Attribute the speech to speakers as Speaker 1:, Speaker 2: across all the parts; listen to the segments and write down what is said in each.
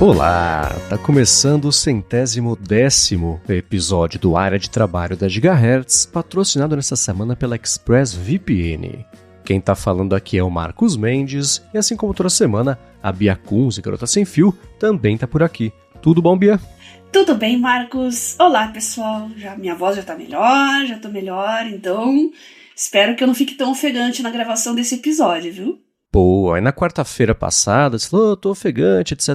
Speaker 1: Olá, tá começando o 110º episódio do Área de Trabalho da Gigahertz, patrocinado nessa semana pela ExpressVPN. Quem tá falando aqui é o Marcos Mendes, e assim como toda semana, a Bia Kunz e Garota Sem Fio também tá por aqui. Tudo bom, Bia?
Speaker 2: Tudo bem, Marcos? Olá, pessoal. Minha voz já tô melhor, então espero que eu não fique tão ofegante na gravação desse episódio, viu?
Speaker 1: Pô, aí na quarta-feira passada, você falou, tô ofegante, etc.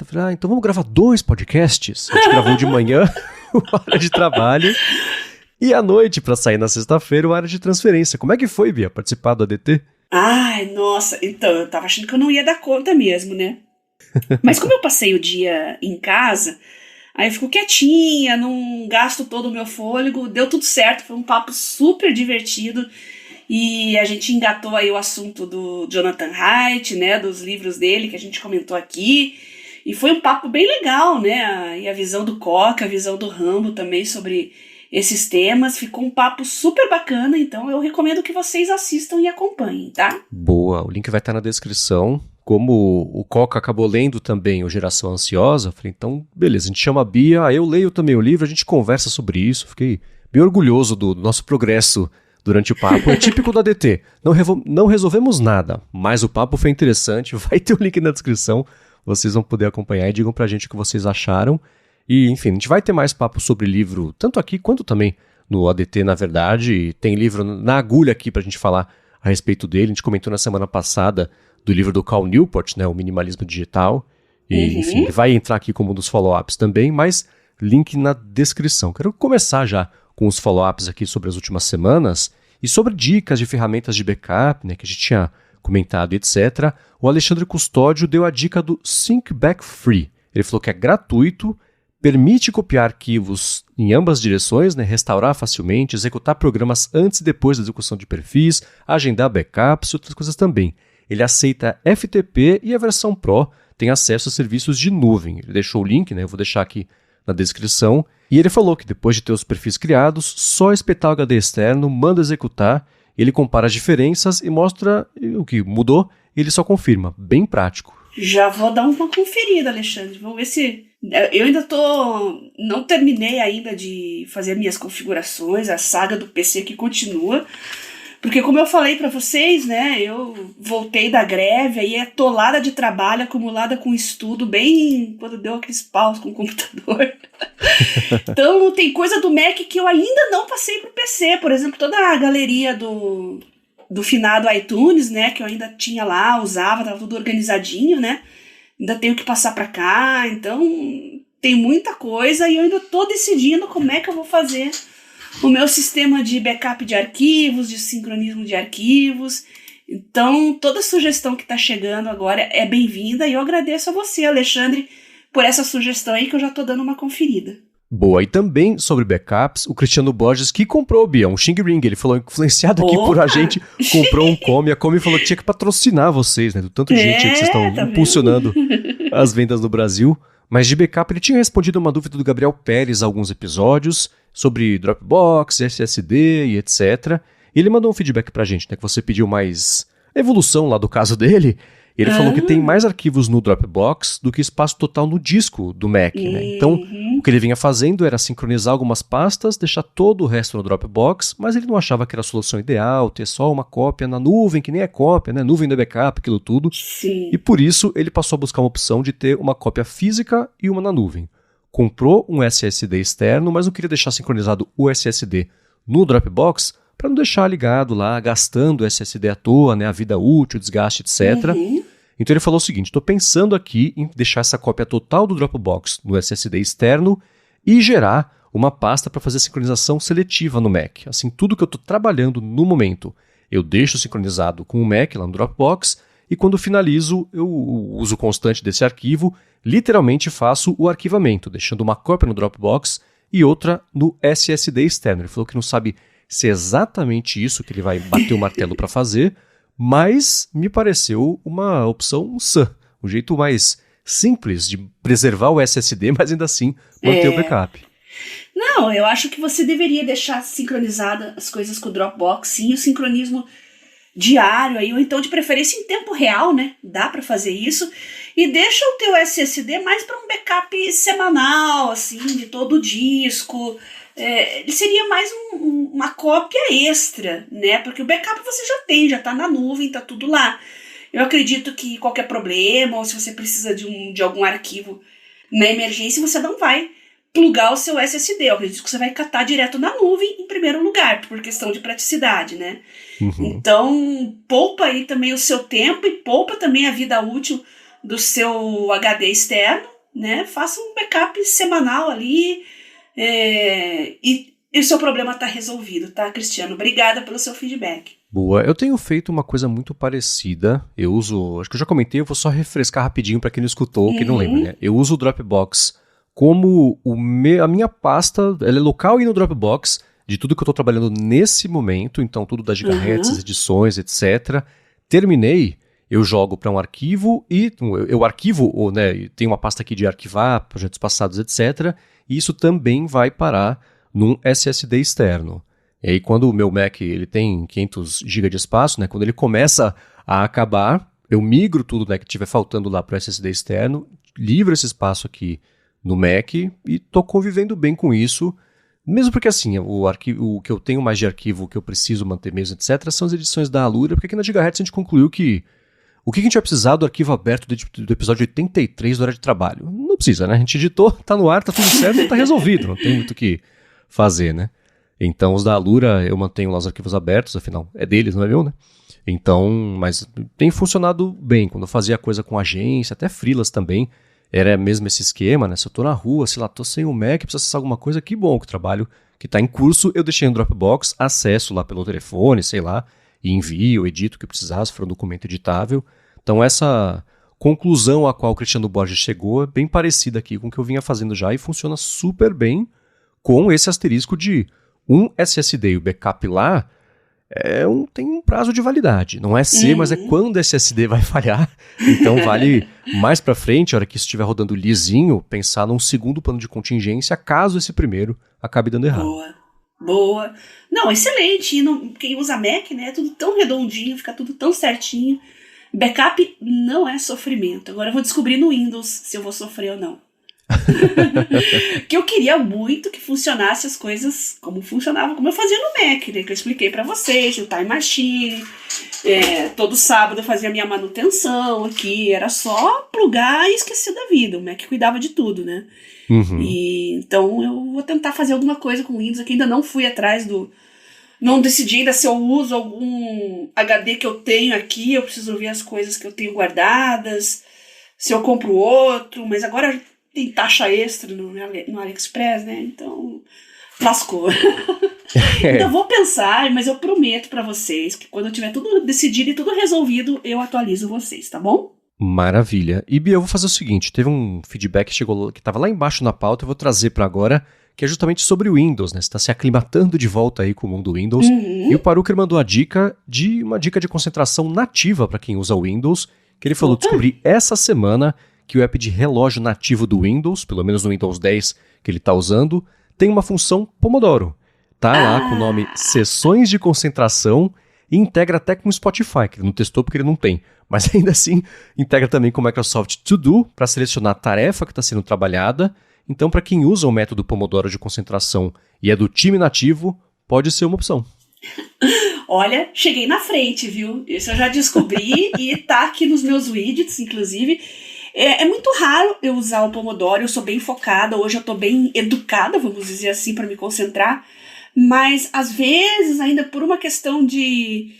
Speaker 1: Eu falei, então vamos gravar 2 podcasts? A gente gravou de manhã o Área de Trabalho e à noite, pra sair na sexta-feira, o Área de Transferência. Como é que foi, Bia, participar do ADT?
Speaker 2: Ai, nossa, então, eu tava achando que eu não ia dar conta mesmo, né? Mas como eu passei o dia em casa, aí eu fico quietinha, não gasto todo o meu fôlego, deu tudo certo, foi um papo super divertido. E a gente engatou aí o assunto do Jonathan Haidt, né, dos livros dele que a gente comentou aqui, e foi um papo bem legal, né, e a visão do Coca, a visão do Rambo também sobre esses temas, ficou um papo super bacana, então eu recomendo que vocês assistam e acompanhem, tá?
Speaker 1: Boa, o link vai estar na descrição. Como o Coca acabou lendo também o Geração Ansiosa, eu falei, então beleza, a gente chama a Bia, eu leio também o livro, a gente conversa sobre isso, fiquei bem orgulhoso do nosso progresso durante o papo. É típico do ADT. Não resolvemos nada, mas o papo foi interessante. Vai ter o link na descrição. Vocês vão poder acompanhar e digam pra gente o que vocês acharam. E, enfim, a gente vai ter mais papo sobre livro, tanto aqui quanto também no ADT, na verdade. Tem livro na agulha aqui pra gente falar a respeito dele. A gente comentou na semana passada do livro do Cal Newport, né, o Minimalismo Digital. E, enfim, ele vai entrar aqui como um dos follow-ups também, mas link na descrição. Quero começar já com os follow-ups aqui sobre as últimas semanas e sobre dicas de ferramentas de backup, né, que a gente tinha comentado, etc. O Alexandre Custódio deu a dica do Sync Back Free. Ele falou que é gratuito, permite copiar arquivos em ambas direções, né, restaurar facilmente, executar programas antes e depois da execução de perfis, agendar backups e outras coisas também. Ele aceita FTP e a versão Pro tem acesso a serviços de nuvem. Ele deixou o link, né, eu vou deixar aqui na descrição. E ele falou que depois de ter os perfis criados, só espetar o HD externo, manda executar, ele compara as diferenças e mostra o que mudou e ele só confirma. Bem prático.
Speaker 2: Já vou dar uma conferida, Alexandre. Vamos ver se... Eu ainda não terminei ainda de fazer minhas configurações, a saga do PC que continua. Porque como eu falei pra vocês, né, eu voltei da greve, aí é tolada de trabalho acumulada com estudo, bem quando deu aqueles paus com o computador. Então tem coisa do Mac que eu ainda não passei pro PC, por exemplo, toda a galeria do finado iTunes, né, que eu ainda tinha lá, usava, tava tudo organizadinho, né, ainda tenho que passar pra cá, então tem muita coisa e eu ainda tô decidindo como é que eu vou fazer o meu sistema de backup de arquivos, de sincronismo de arquivos. Então, toda sugestão que está chegando agora é bem-vinda e eu agradeço a você, Alexandre, por essa sugestão aí que eu já estou dando uma conferida.
Speaker 1: Boa, e também sobre backups, o Cristiano Borges, que comprou, Bia, um Xing Ring, ele falou, influenciado aqui por a gente, comprou um Come, a Come falou que tinha que patrocinar vocês, né, do tanto de gente aí que vocês estão impulsionando as vendas no Brasil. Mas de backup, ele tinha respondido uma dúvida do Gabriel Pérez há alguns episódios sobre Dropbox, SSD e etc. E ele mandou um feedback pra gente, né? Que você pediu mais evolução lá do caso dele. E ele falou que tem mais arquivos no Dropbox do que espaço total no disco do Mac, né? Então, o que ele vinha fazendo era sincronizar algumas pastas, deixar todo o resto no Dropbox, mas ele não achava que era a solução ideal, ter só uma cópia na nuvem, que nem é cópia, né? Nuvem do backup, aquilo tudo.
Speaker 2: Sim.
Speaker 1: E por isso, ele passou a buscar uma opção de ter uma cópia física e uma na nuvem. Comprou um SSD externo, mas não queria deixar sincronizado o SSD no Dropbox para não deixar ligado lá, gastando o SSD à toa, né, a vida útil, desgaste, etc. Então ele falou o seguinte, estou pensando aqui em deixar essa cópia total do Dropbox no SSD externo e gerar uma pasta para fazer sincronização seletiva no Mac. Assim, tudo que eu estou trabalhando no momento, eu deixo sincronizado com o Mac lá no Dropbox e quando finalizo, eu uso constante desse arquivo, literalmente faço o arquivamento, deixando uma cópia no Dropbox e outra no SSD externo. Ele falou que não sabe se é exatamente isso que ele vai bater o martelo para fazer, mas me pareceu uma opção sã, um jeito mais simples de preservar o SSD, mas ainda assim manter o backup.
Speaker 2: Não, eu acho que você deveria deixar sincronizada as coisas com o Dropbox, sim, o sincronismo diário aí, ou então de preferência em tempo real, né? Dá para fazer isso. e deixa o teu SSD mais para um backup semanal, assim, de todo o disco. Ele seria mais uma cópia extra, né? Porque o backup você já tem, já está na nuvem, está tudo lá. Eu acredito que qualquer problema, ou se você precisa de algum arquivo na emergência, você não vai plugar o seu SSD. Eu acredito que você vai catar direto na nuvem em primeiro lugar, por questão de praticidade, né? Então, poupa aí também o seu tempo e poupa também a vida útil do seu HD externo, né? Faça um backup semanal ali e o seu problema está resolvido, tá, Cristiano? Obrigada pelo seu feedback.
Speaker 1: Boa, eu tenho feito uma coisa muito parecida. Eu uso, acho que eu já comentei, eu vou só refrescar rapidinho para quem não escutou, quem não lembra, né? Eu uso o Dropbox como a minha pasta, ela é local e no Dropbox de tudo que eu estou trabalhando nesse momento, então tudo das gigahertz, edições, etc. Terminei, eu jogo para um arquivo e eu arquivo, né, tem uma pasta aqui de arquivar, projetos passados, etc. E isso também vai parar num SSD externo. E aí quando o meu Mac ele tem 500 GB de espaço, né, quando ele começa a acabar, eu migro tudo, né, que estiver faltando lá para o SSD externo, livro esse espaço aqui no Mac e estou convivendo bem com isso, mesmo porque assim, o que eu tenho mais de arquivo, o que eu preciso manter mesmo, etc., são as edições da Alura, porque aqui na Gigahertz a gente concluiu que o que a gente vai precisar do arquivo aberto do episódio 83 do Hora de Trabalho? Não precisa, né? A gente editou, tá no ar, tá tudo certo, tá resolvido, não tem muito o que fazer, né? Então os da Alura eu mantenho lá os arquivos abertos, afinal é deles, não é meu, né? Então, mas tem funcionado bem, quando eu fazia coisa com agência, até freelas também, era mesmo esse esquema, né? Se eu tô na rua, sei lá, tô sem o Mac, preciso acessar alguma coisa, que bom que o trabalho que tá em curso, eu deixei no Dropbox, acesso lá pelo telefone, sei lá, e envio, edito o que precisar, se for um documento editável. Então essa conclusão a qual o Cristiano Borges chegou é bem parecida aqui com o que eu vinha fazendo já e funciona super bem com esse asterisco de um SSD e o backup lá tem um prazo de validade. Não é ser, mas é quando esse SSD vai falhar. Então vale mais pra frente, a hora que isso estiver rodando lisinho, pensar num segundo plano de contingência, caso esse primeiro acabe dando errado.
Speaker 2: Boa. Não, excelente. E quem usa Mac, né, é tudo tão redondinho, fica tudo tão certinho. Backup não é sofrimento. Agora eu vou descobrir no Windows se eu vou sofrer ou não. Que eu queria muito que funcionasse as coisas como funcionava, como eu fazia no Mac, né? Que eu expliquei pra vocês, o Time Machine. Todo sábado eu fazia minha manutenção aqui. Era só plugar e esquecer da vida. O Mac cuidava de tudo, né? Então eu vou tentar fazer alguma coisa com o Windows aqui. Ainda não fui atrás não decidi ainda se eu uso algum HD que eu tenho aqui. Eu preciso ver as coisas que eu tenho guardadas, se eu compro outro. Mas agora tem taxa extra no AliExpress, né? Então, lascou. Então, vou pensar, mas eu prometo pra vocês que quando eu tiver tudo decidido e tudo resolvido, eu atualizo vocês, tá bom?
Speaker 1: Maravilha. E Bia, eu vou fazer o seguinte, teve um feedback que chegou, que estava lá embaixo na pauta, eu vou trazer para agora, que é justamente sobre o Windows, né? Você está se aclimatando de volta aí com o mundo Windows. E o Paruker mandou uma dica de concentração nativa para quem usa o Windows, que ele falou, descobri essa semana que o app de relógio nativo do Windows, pelo menos no Windows 10 que ele está usando, tem uma função Pomodoro. Tá lá com o nome Sessões de Concentração e integra até com o Spotify, que ele não testou porque ele não tem. Mas ainda assim, integra também com o Microsoft To Do para selecionar a tarefa que está sendo trabalhada. Então, para quem usa o método Pomodoro de concentração e é do time nativo, pode ser uma opção.
Speaker 2: Olha, cheguei na frente, viu? Isso eu já descobri e tá aqui nos meus widgets, inclusive. É muito raro eu usar o Pomodoro, eu sou bem focada, hoje eu tô bem educada, vamos dizer assim, para me concentrar, mas às vezes ainda por uma questão de...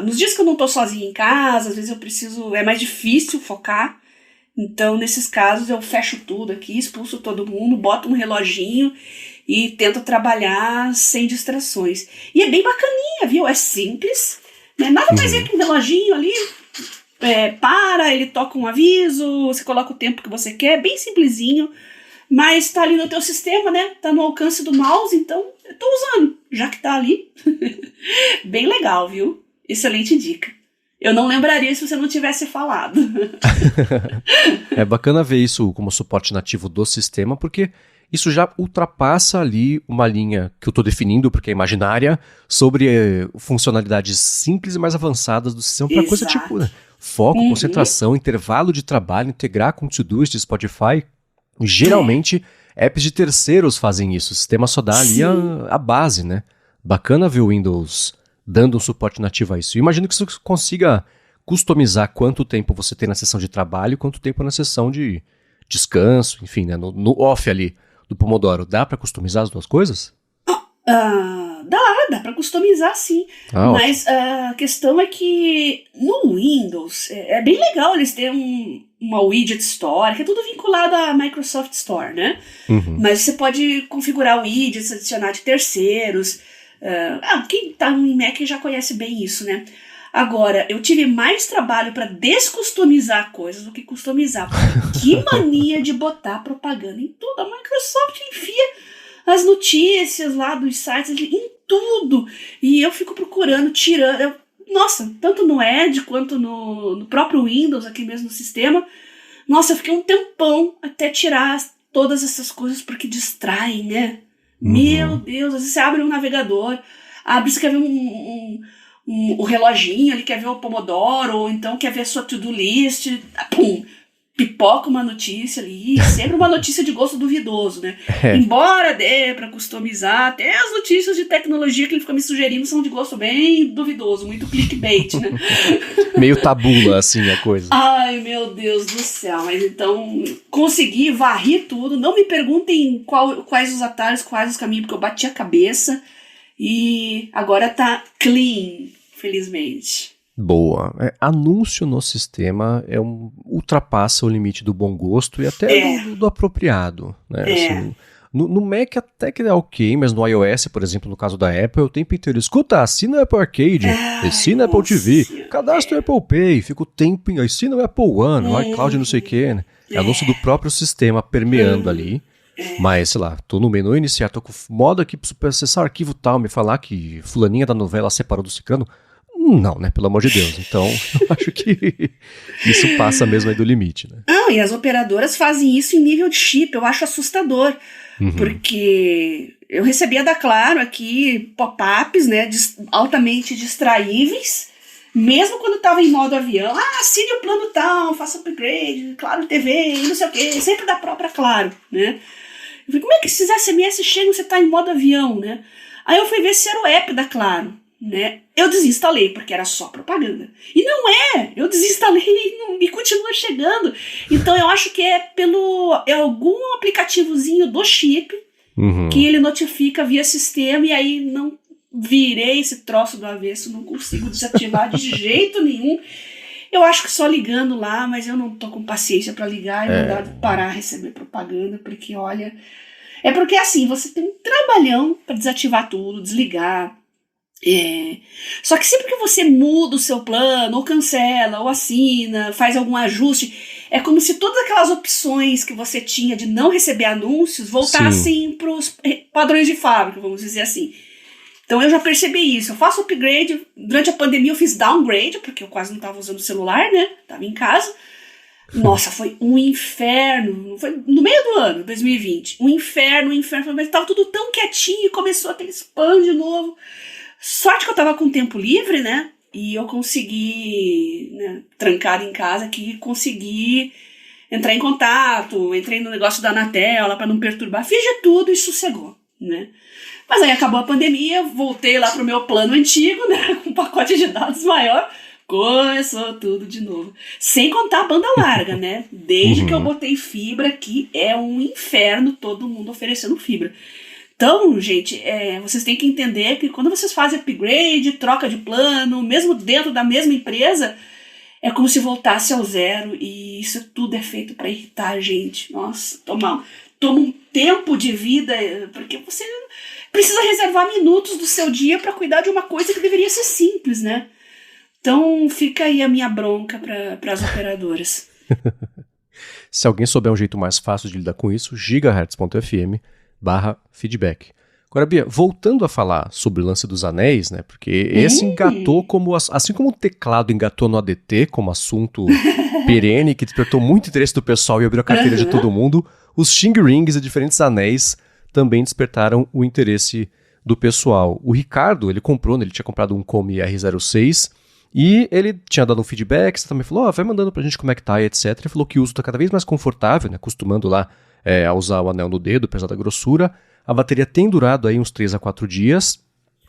Speaker 2: nos dias que eu não tô sozinha em casa, às vezes é mais difícil focar, então nesses casos eu fecho tudo aqui, expulso todo mundo, boto um reloginho e tento trabalhar sem distrações. E é bem bacaninha, viu? É simples, né? Nada mais é que um reloginho ali... ele toca um aviso, você coloca o tempo que você quer, bem simplesinho, mas tá ali no teu sistema, né? Tá no alcance do mouse, então eu tô usando, já que tá ali. Bem legal, viu? Excelente dica. Eu não lembraria se você não tivesse falado.
Speaker 1: É bacana ver isso como suporte nativo do sistema, porque isso já ultrapassa ali uma linha que eu estou definindo, porque é imaginária, sobre funcionalidades simples e mais avançadas do sistema para coisa tipo, né? foco, concentração, intervalo de trabalho, integrar com Todoist de Spotify. Geralmente, apps de terceiros fazem isso. O sistema só dá ali a base, né? Bacana ver o Windows dando um suporte nativo a isso. Eu imagino que você consiga customizar quanto tempo você tem na sessão de trabalho e quanto tempo na sessão de descanso, enfim, né? No off ali do Pomodoro. Dá para customizar as duas coisas?
Speaker 2: Dá pra customizar sim. Mas a questão é que no Windows é bem legal eles terem uma widget store, que é tudo vinculado à Microsoft Store, né? Mas você pode configurar widgets, adicionar de terceiros. Quem tá em Mac já conhece bem isso, né? Agora, eu tive mais trabalho para descustomizar coisas do que customizar. Que mania de botar propaganda em tudo. A Microsoft enfia as notícias lá dos sites em tudo. E eu fico procurando, tirando. Nossa, tanto no Edge quanto no próprio Windows, aqui mesmo no sistema. Nossa, eu fiquei um tempão até tirar todas essas coisas porque distraem, né? Meu Deus, às vezes você abre um navegador, você quer ver o reloginho, ele quer ver o Pomodoro, ou então quer ver a sua to-do list, pum, pipoca uma notícia ali, sempre uma notícia de gosto duvidoso, né? Embora dê pra customizar, até as notícias de tecnologia que ele fica me sugerindo são de gosto bem duvidoso, muito clickbait, né?
Speaker 1: Meio tabula, assim, a coisa.
Speaker 2: Ai, meu Deus do céu, mas então consegui varrer tudo, não me perguntem quais os atalhos, quais os caminhos, porque eu bati a cabeça. E agora tá clean, felizmente.
Speaker 1: Boa. Anúncio no sistema ultrapassa o limite do bom gosto e até do apropriado. Né? Assim, no Mac até que é ok, mas no iOS, por exemplo, no caso da Apple, o tempo inteiro escuta, assina o Apple Arcade, assina o Apple TV, cadastra o Apple Pay, fica o tempo, assina o Apple One, o iCloud não sei o que. Né? É anúncio do próprio sistema permeando ali. Mas, sei lá, tô no menu iniciar, tô com modo aqui pra acessar o arquivo tal, me falar que fulaninha da novela separou do ciclano. Não, né? Pelo amor de Deus. Então, eu acho que isso passa mesmo aí do limite, né?
Speaker 2: E as operadoras fazem isso em nível de chip, eu acho assustador. Porque eu recebia da Claro aqui pop-ups, né, altamente distraíveis, mesmo quando tava em modo avião. Assine o plano tal, faça upgrade, Claro TV, e não sei o quê, sempre da própria Claro, né? Eu falei, como é que esses SMS chegam se você tá em modo avião, né? Aí eu fui ver se era o app da Claro, né? Eu desinstalei, porque era só propaganda. E não é! Eu desinstalei e continua chegando. Então eu acho que é algum aplicativozinho do chip que ele notifica via sistema, e aí não virei esse troço do avesso, não consigo desativar de jeito nenhum. Eu acho que só ligando lá, mas eu não tô com paciência pra ligar e mandar parar a receber propaganda, porque olha... É porque assim, você tem um trabalhão pra desativar tudo, desligar. Só que sempre que você muda o seu plano, ou cancela, ou assina, faz algum ajuste, é como se todas aquelas opções que você tinha de não receber anúncios voltassem pros padrões de fábrica, vamos dizer assim. Então eu já percebi isso, eu faço upgrade, durante a pandemia eu fiz downgrade, porque eu quase não estava usando o celular, né, estava em casa. Nossa, foi um inferno, foi no meio do ano, 2020, um inferno, mas estava tudo tão quietinho e começou aquele spam de novo. Sorte que eu estava com tempo livre, né, e eu consegui, né, trancado em casa aqui, consegui entrar em contato, entrei no negócio da Anatel lá para não perturbar, fiz de tudo e sossegou, né. Mas aí acabou a pandemia, voltei lá pro meu plano antigo, né, com um pacote de dados maior, começou tudo de novo. Sem contar a banda larga, né, desde que eu botei fibra aqui, é um inferno todo mundo oferecendo fibra. Então, gente, vocês têm que entender que quando vocês fazem upgrade, troca de plano, mesmo dentro da mesma empresa, é como se voltasse ao zero, e isso tudo é feito para irritar a gente. Nossa, toma um tempo de vida, porque você precisa reservar minutos do seu dia para cuidar de uma coisa que deveria ser simples, né? Então fica aí a minha bronca para as operadoras.
Speaker 1: Se alguém souber um jeito mais fácil de lidar com isso, gigahertz.fm/feedback. Agora, Bia, voltando a falar sobre o lance dos anéis, né? Porque esse engatou como, assim como o teclado engatou no ADT como assunto perene, que despertou muito interesse do pessoal e abriu a carteira de todo mundo, os Xing Rings e diferentes anéis também despertaram o interesse do pessoal. O Ricardo, ele tinha comprado um Comi R06 E ele tinha dado um feedback, você também falou, vai mandando pra gente como é que tá e etc. Ele falou que o uso tá cada vez mais confortável, né, acostumando lá a usar o anel no dedo, apesar da grossura. A bateria tem durado aí uns 3 a 4 dias.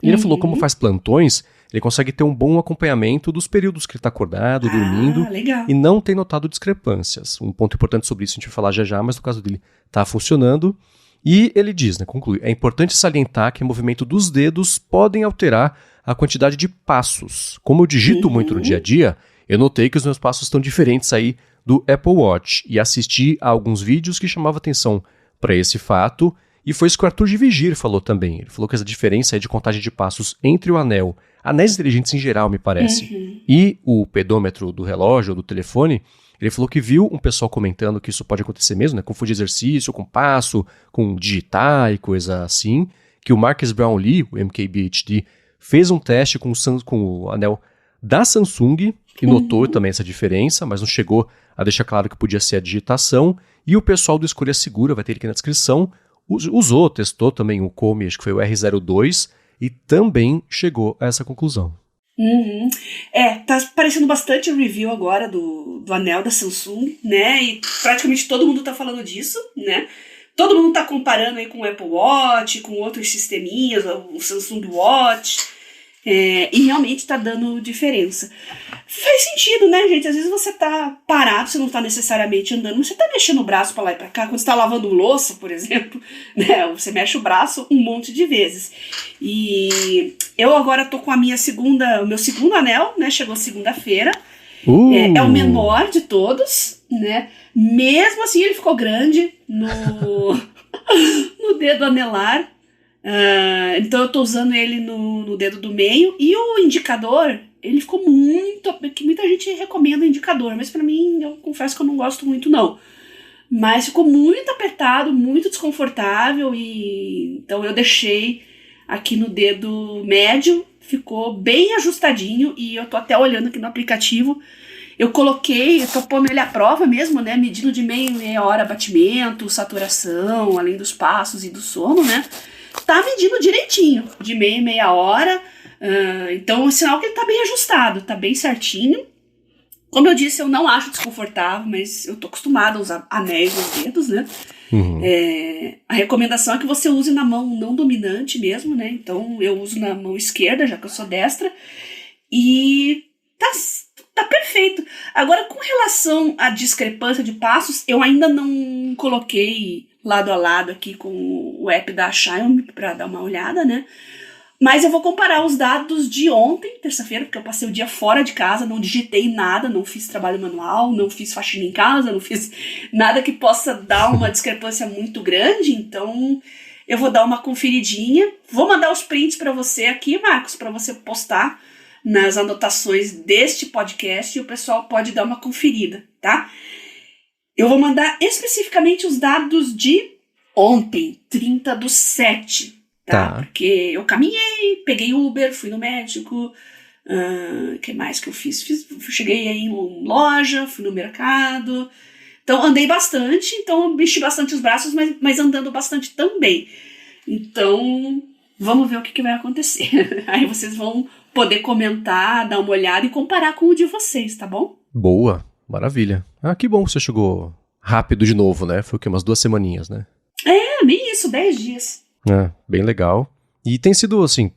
Speaker 1: E ele falou como faz plantões, ele consegue ter um bom acompanhamento dos períodos que ele tá acordado, dormindo,
Speaker 2: legal.
Speaker 1: e não tem notado discrepâncias. Um ponto importante sobre isso a gente vai falar já, mas no caso dele tá funcionando. E ele diz, né, conclui, é importante salientar que o movimento dos dedos podem alterar a quantidade de passos. Como eu digito muito no dia a dia, eu notei que os meus passos estão diferentes aí do Apple Watch e assisti a alguns vídeos que chamavam atenção para esse fato, e foi isso que o Arthur de Vigir falou também. Ele falou que essa diferença aí de contagem de passos entre o anel, anéis inteligentes em geral, me parece, e o pedômetro do relógio ou do telefone, ele falou que viu um pessoal comentando que isso pode acontecer mesmo, né? Confundir exercício com passo, com digitar e coisa assim, que o Marques Brownlee, o MKBHD, fez um teste com o anel da Samsung e notou também essa diferença, mas não chegou a deixar claro que podia ser a digitação. E o pessoal do Escolha Segura, vai ter aqui na descrição, usou, testou também o Come, acho que foi o R02, e também chegou a essa conclusão.
Speaker 2: Tá aparecendo bastante review agora do anel da Samsung, né? E praticamente todo mundo tá falando disso, né? Todo mundo tá comparando aí com o Apple Watch, com outros sisteminhas, o Samsung Watch. E realmente tá dando diferença. Faz sentido, né, gente? Às vezes você tá parado, você não tá necessariamente andando, mas você tá mexendo o braço pra lá e pra cá. Quando você tá lavando louça, por exemplo, né, você mexe o braço um monte de vezes. E eu agora tô com o meu segundo anel, né? Chegou segunda-feira. É o menor de todos, né? Mesmo assim, ele ficou grande no dedo anelar. Então eu tô usando ele no dedo do meio. E o indicador, ele ficou que muita gente recomenda o indicador, mas pra mim, eu confesso que eu não gosto muito não. Mas ficou muito apertado, muito desconfortável, e então eu deixei aqui no dedo médio, ficou bem ajustadinho, e eu tô até olhando aqui no aplicativo. Eu tô pondo ele à prova mesmo, né, medindo de meia hora batimento, saturação, além dos passos e do sono, né. Tá medindo direitinho, de meia hora, então é sinal que ele tá bem ajustado, tá bem certinho. Como eu disse, eu não acho desconfortável, mas eu tô acostumada a usar anéis nos dedos, né? A recomendação é que você use na mão não dominante mesmo, né? Então eu uso na mão esquerda, já que eu sou destra, e tá perfeito. Agora, com relação à discrepância de passos, eu ainda não coloquei lado a lado aqui com o app da Xiaomi para dar uma olhada, né? Mas eu vou comparar os dados de ontem, terça-feira, porque eu passei o dia fora de casa, não digitei nada, não fiz trabalho manual, não fiz faxina em casa, não fiz nada que possa dar uma discrepância muito grande, então eu vou dar uma conferidinha. Vou mandar os prints para você aqui, Marcos, para você postar nas anotações deste podcast e o pessoal pode dar uma conferida, tá? Eu vou mandar especificamente os dados de ontem, 30/7, tá? Porque eu caminhei, peguei Uber, fui no médico, o que mais que eu fiz? Cheguei aí em loja, fui no mercado, então andei bastante, então mexi bastante os braços, mas andando bastante também. Então, vamos ver o que vai acontecer. Aí vocês vão poder comentar, dar uma olhada e comparar com o de vocês, tá bom?
Speaker 1: Boa. Maravilha. Que bom que você chegou rápido de novo, né? Foi o quê? Umas 2 semaninhas, né?
Speaker 2: Nem isso, 10 dias.
Speaker 1: Bem legal. E tem sido assim,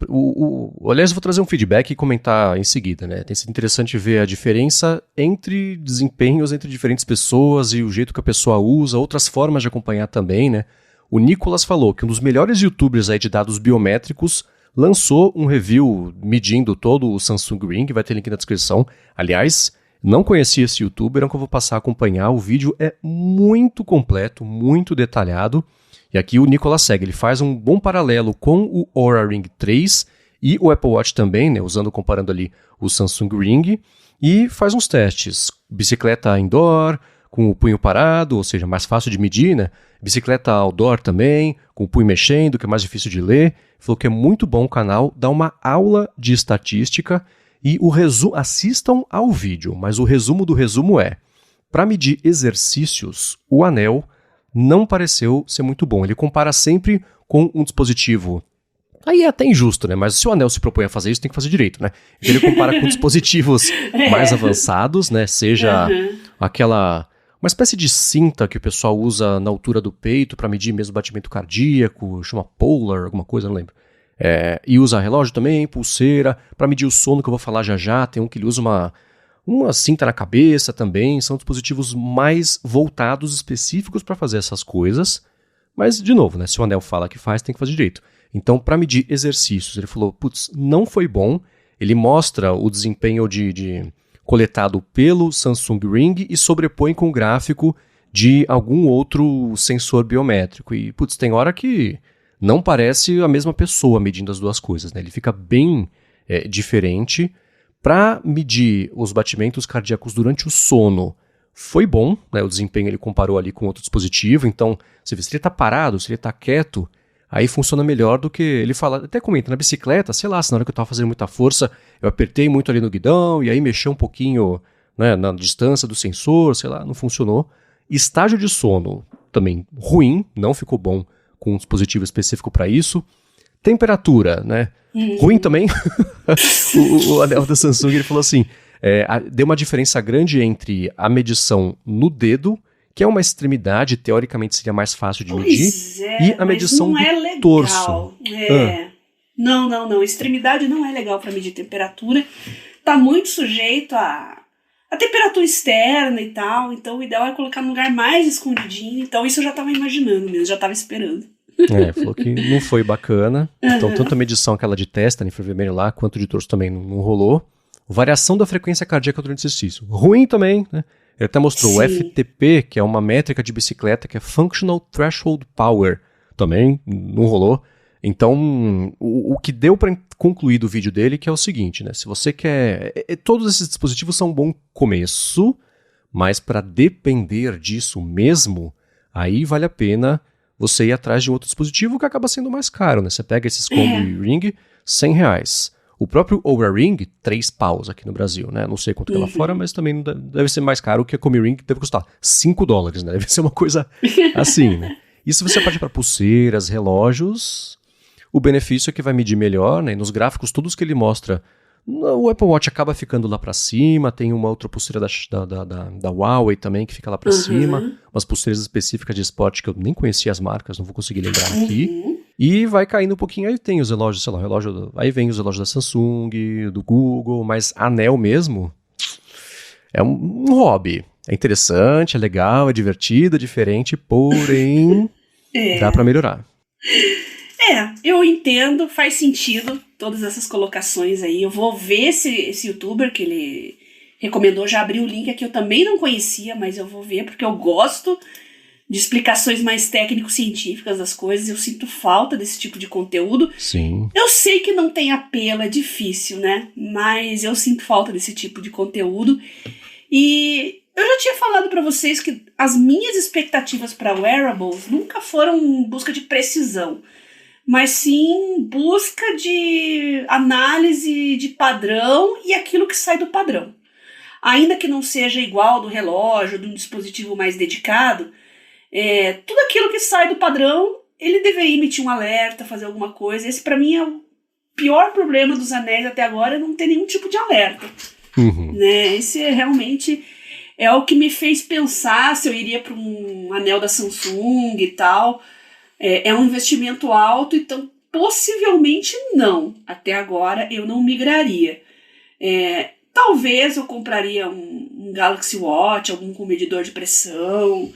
Speaker 1: aliás, eu vou trazer um feedback e comentar em seguida, né? Tem sido interessante ver a diferença entre desempenhos entre diferentes pessoas e o jeito que a pessoa usa, outras formas de acompanhar também, né? O Nicolas falou que um dos melhores youtubers aí de dados biométricos lançou um review medindo todo o Samsung Ring, vai ter link na descrição. Aliás, não conhecia esse youtuber, é que eu vou passar a acompanhar. O vídeo é muito completo, muito detalhado. E aqui o Nicolas segue, ele faz um bom paralelo com o Oura Ring 3 e o Apple Watch também, né, comparando ali o Samsung Ring, e faz uns testes. Bicicleta indoor, com o punho parado, ou seja, mais fácil de medir, né? Bicicleta outdoor também, com o punho mexendo, que é mais difícil de ler. Falou que é muito bom o canal, dá uma aula de estatística. E assistam ao vídeo, mas o resumo do resumo é: para medir exercícios, o anel não pareceu ser muito bom. Ele compara sempre com um dispositivo Aí é até injusto, né? Mas se o anel se propõe a fazer isso, tem que fazer direito, né? Então ele compara com dispositivos mais avançados, né? Seja aquela... Uma espécie de cinta que o pessoal usa na altura do peito para medir mesmo o batimento cardíaco, chama Polar, alguma coisa, não lembro. E usa relógio também, pulseira, para medir o sono, que eu vou falar já já. Tem um que ele usa uma cinta na cabeça também. São dispositivos mais voltados, específicos para fazer essas coisas. Mas, de novo, né? Se o anel fala que faz, tem que fazer direito. Então, para medir exercícios, ele falou, putz, não foi bom. Ele mostra o desempenho coletado pelo Samsung Ring e sobrepõe com o gráfico de algum outro sensor biométrico. E, putz, tem hora que não parece a mesma pessoa medindo as duas coisas, né? Ele fica bem diferente. Para medir os batimentos cardíacos durante o sono, foi bom, né? O desempenho ele comparou ali com outro dispositivo. Então, se ele está parado, se ele está quieto, aí funciona melhor do que ele fala. Até comenta, na bicicleta, sei lá, se na hora que eu estava fazendo muita força, eu apertei muito ali no guidão e aí mexeu um pouquinho, né, na distância do sensor, sei lá, não funcionou. Estágio de sono também ruim, não ficou bom com um dispositivo específico para isso. Temperatura, né? Ruim também. o anel da Samsung, ele falou assim, deu uma diferença grande entre a medição no dedo, que é uma extremidade, teoricamente seria mais fácil de medir, e a medição do torso.
Speaker 2: Não. Extremidade não é legal para medir temperatura. Tá muito sujeito a temperatura externa e tal. Então o ideal é colocar num lugar mais escondidinho. Então isso eu já tava imaginando mesmo, já tava esperando.
Speaker 1: Falou que não foi bacana. Então tanto a medição aquela de testa, infravermelho lá, quanto de torso também não rolou. Variação da frequência cardíaca durante o exercício. Ruim também, né? Ele até mostrou o FTP, que é uma métrica de bicicleta, que é Functional Threshold Power. Também não rolou. Então, o que deu para concluir do vídeo dele que é o seguinte, né? Se você quer... todos esses dispositivos são um bom começo, mas para depender disso mesmo, aí vale a pena você ir atrás de um outro dispositivo que acaba sendo mais caro, né? Você pega esses Combi Ring, R$100. O próprio Oura Ring, 3 paus aqui no Brasil, né? Não sei quanto que é lá fora, mas também não deve ser mais caro que a Combi Ring, que deve custar $5, né? Deve ser uma coisa assim, né? E se você partir para pulseiras, relógios, o benefício é que vai medir melhor, né? E nos gráficos, todos que ele mostra, o Apple Watch acaba ficando lá para cima, tem uma outra pulseira da Huawei também que fica lá para cima, umas pulseiras específicas de esporte que eu nem conhecia as marcas, não vou conseguir lembrar aqui. E vai caindo um pouquinho, aí tem os relógios, sei lá, aí vem os relógios da Samsung, do Google, mas anel mesmo é um hobby. É interessante, é legal, é divertido, é diferente, porém dá para melhorar.
Speaker 2: Eu entendo, faz sentido todas essas colocações aí. Eu vou ver esse youtuber que ele recomendou, já abri o link aqui, eu também não conhecia, mas eu vou ver porque eu gosto de explicações mais técnico-científicas das coisas, eu sinto falta desse tipo de conteúdo.
Speaker 1: Sim.
Speaker 2: Eu sei que não tem apelo, é difícil, né? Mas eu sinto falta desse tipo de conteúdo. E eu já tinha falado para vocês que as minhas expectativas para wearables nunca foram em busca de precisão, mas sim busca de análise de padrão e aquilo que sai do padrão. Ainda que não seja igual do relógio, de um dispositivo mais dedicado, tudo aquilo que sai do padrão, ele deveria emitir um alerta, fazer alguma coisa. Esse para mim é o pior problema dos anéis até agora, é não ter nenhum tipo de alerta. Né? Esse realmente é o que me fez pensar se eu iria para um anel da Samsung e tal. É um investimento alto, então possivelmente não. Até agora eu não migraria. Talvez eu compraria um Galaxy Watch, algum com medidor de pressão.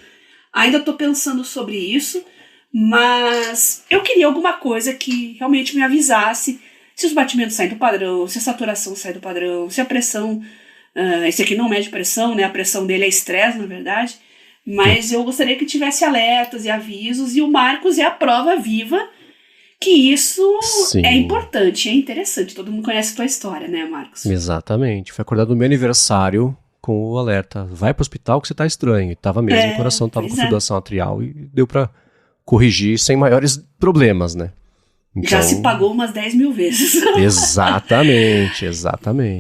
Speaker 2: Ainda estou pensando sobre isso, mas eu queria alguma coisa que realmente me avisasse se os batimentos saem do padrão, se a saturação sai do padrão, se a pressão... esse aqui não mede pressão, né? A pressão dele é estresse, na verdade. Mas eu gostaria que tivesse alertas e avisos, e o Marcos é a prova viva que isso é importante, é interessante. Todo mundo conhece a tua história, né, Marcos?
Speaker 1: Exatamente. Foi acordado no meu aniversário com o alerta. Vai pro hospital que você tá estranho. E tava mesmo, o coração tava com fibrilação atrial e deu pra corrigir sem maiores problemas, né?
Speaker 2: Então, já se pagou umas 10 mil vezes.
Speaker 1: Exatamente.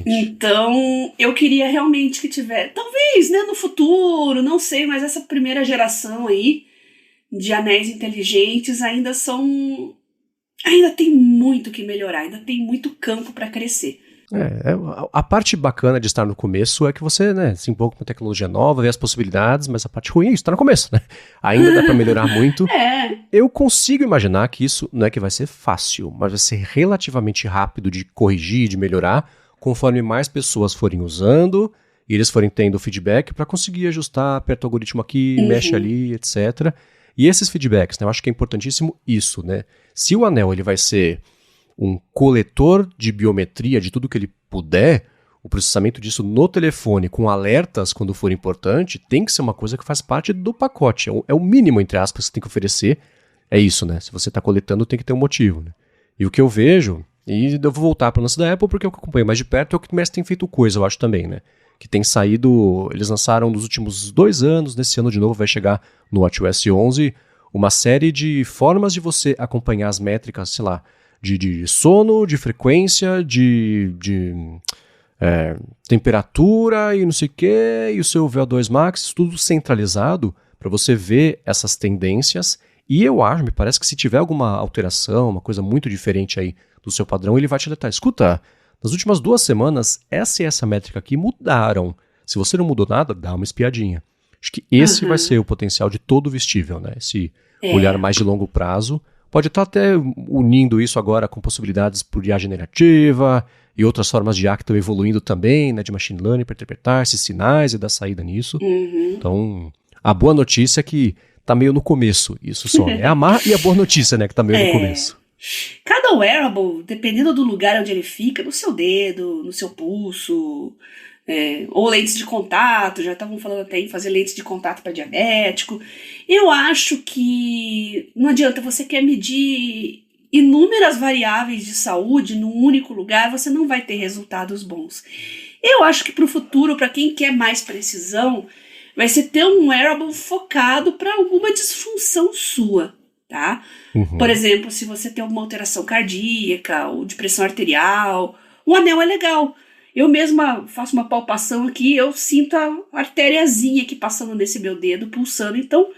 Speaker 2: Então, eu queria realmente que tivesse, talvez, né, no futuro, não sei, mas essa primeira geração aí de anéis inteligentes ainda são ainda tem muito que melhorar, ainda tem muito campo para crescer.
Speaker 1: A parte bacana de estar no começo é que você, né, se empolga com tecnologia nova, vê as possibilidades, mas a parte ruim é isso, tá no começo, né? Ainda dá pra melhorar muito. Eu consigo imaginar que isso não é que vai ser fácil, mas vai ser relativamente rápido de corrigir, de melhorar, conforme mais pessoas forem usando e eles forem tendo feedback para conseguir ajustar, aperta o algoritmo aqui, mexe ali, etc. E esses feedbacks, né, eu acho que é importantíssimo isso, né? Se o anel ele vai ser um coletor de biometria de tudo que ele puder, o processamento disso no telefone com alertas quando for importante tem que ser uma coisa que faz parte do pacote. É o mínimo, entre aspas, que você tem que oferecer. É isso, né? Se você está coletando, tem que ter um motivo, né? E o que eu vejo, e eu vou voltar para o lance da Apple porque é o que eu acompanho mais de perto, é o que mais tem feito coisa, eu acho também, né? Que tem saído, eles lançaram nos últimos 2 anos, nesse ano de novo vai chegar no WatchOS 11, uma série de formas de você acompanhar as métricas, sei lá, de sono, de frequência, de temperatura e não sei o que, e o seu VO2 Max, tudo centralizado para você ver essas tendências. E eu acho, me parece que se tiver alguma alteração, uma coisa muito diferente aí do seu padrão, ele vai te alertar. Escuta, nas últimas 2 semanas, essa e essa métrica aqui mudaram. Se você não mudou nada, dá uma espiadinha. Acho que esse vai ser o potencial de todo vestível, né? Esse olhar mais de longo prazo. Pode estar até unindo isso agora com possibilidades por IA generativa e outras formas de IA que estão evoluindo também, né, de machine learning para interpretar esses sinais e dar saída nisso. Então, a boa notícia é que está meio no começo, isso só. É a má e a boa notícia, né, que está meio no começo.
Speaker 2: Cada wearable, dependendo do lugar onde ele fica, no seu dedo, no seu pulso, ou lentes de contato, já estavam falando até em fazer lentes de contato para diabético. Eu acho que não adianta, você quer medir inúmeras variáveis de saúde num único lugar, você não vai ter resultados bons. Eu acho que para o futuro, para quem quer mais precisão, vai ser ter um wearable focado para alguma disfunção sua, tá? Por exemplo, se você tem alguma alteração cardíaca ou de pressão arterial, o anel é legal. Eu mesma faço uma palpação aqui, eu sinto a artériazinha aqui passando nesse meu dedo, pulsando. Então,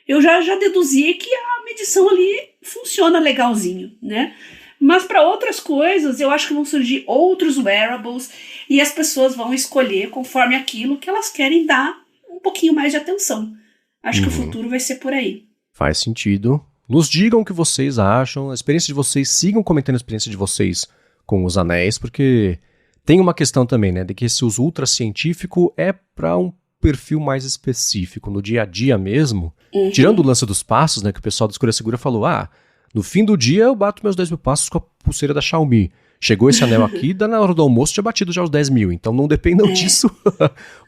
Speaker 2: eu já deduzi que a medição ali funciona legalzinho, né? Mas para outras coisas, eu acho que vão surgir outros wearables e as pessoas vão escolher conforme aquilo que elas querem dar um pouquinho mais de atenção. Acho que o futuro vai ser por aí.
Speaker 1: Faz sentido. Nos digam o que vocês acham, a experiência de vocês, sigam comentando a experiência de vocês com os anéis, porque tem uma questão também, né, de que esse uso ultracientífico é para um perfil mais específico, no dia a dia mesmo. Tirando o lance dos passos, né, que o pessoal da Escolha Segura falou, no fim do dia eu bato meus 10 mil passos com a pulseira da Xiaomi. Chegou esse anel aqui, na hora do almoço tinha batido já os 10 mil. Então não dependam disso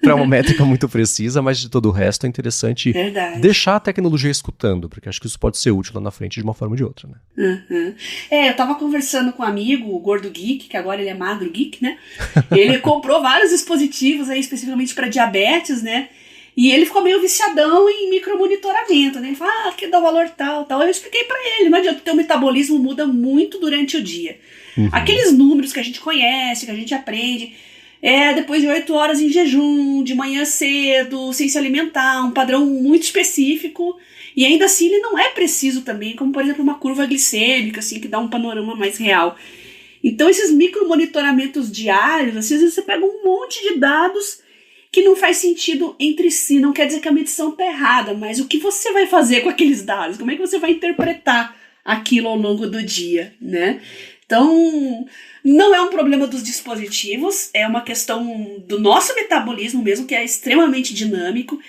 Speaker 1: para uma métrica muito precisa, mas de todo o resto é interessante deixar a tecnologia escutando, porque acho que isso pode ser útil lá na frente de uma forma ou de outra, né?
Speaker 2: Eu tava conversando com um amigo, o Gordo Geek, que agora ele é Magro Geek, né? Ele comprou vários dispositivos aí, especificamente para diabetes, né? E ele ficou meio viciadão em micromonitoramento, né? Ele falou, que dá valor tal. Eu expliquei para ele, não adianta, o teu metabolismo muda muito durante o dia. Aqueles números que a gente conhece, que a gente aprende, depois de 8 horas em jejum, de manhã cedo, sem se alimentar, um padrão muito específico, e ainda assim ele não é preciso também, como por exemplo uma curva glicêmica, assim, que dá um panorama mais real. Então esses micromonitoramentos diários, assim, às vezes você pega um monte de dados que não faz sentido entre si, não quer dizer que a medição está errada, mas o que você vai fazer com aqueles dados? Como é que você vai interpretar aquilo ao longo do dia, né? Então, não é um problema dos dispositivos, é uma questão do nosso metabolismo mesmo, que é extremamente dinâmico.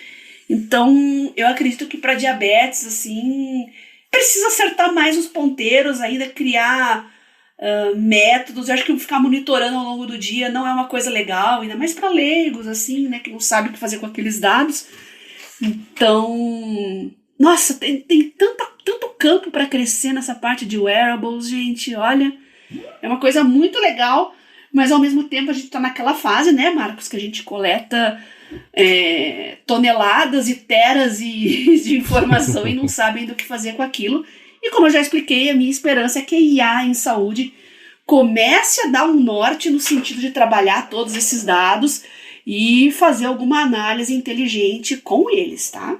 Speaker 2: Então, eu acredito que para diabetes, assim, precisa acertar mais os ponteiros, ainda criar métodos. Eu acho que ficar monitorando ao longo do dia não é uma coisa legal, ainda mais para leigos, assim, né, que não sabem o que fazer com aqueles dados. Então, nossa, tem tanto campo para crescer nessa parte de wearables, gente, olha, é uma coisa muito legal, mas ao mesmo tempo a gente está naquela fase, né, Marcos, que a gente coleta toneladas e teras de informação e não sabem do que fazer com aquilo. E como eu já expliquei, a minha esperança é que a IA em saúde comece a dar um norte no sentido de trabalhar todos esses dados e fazer alguma análise inteligente com eles, tá?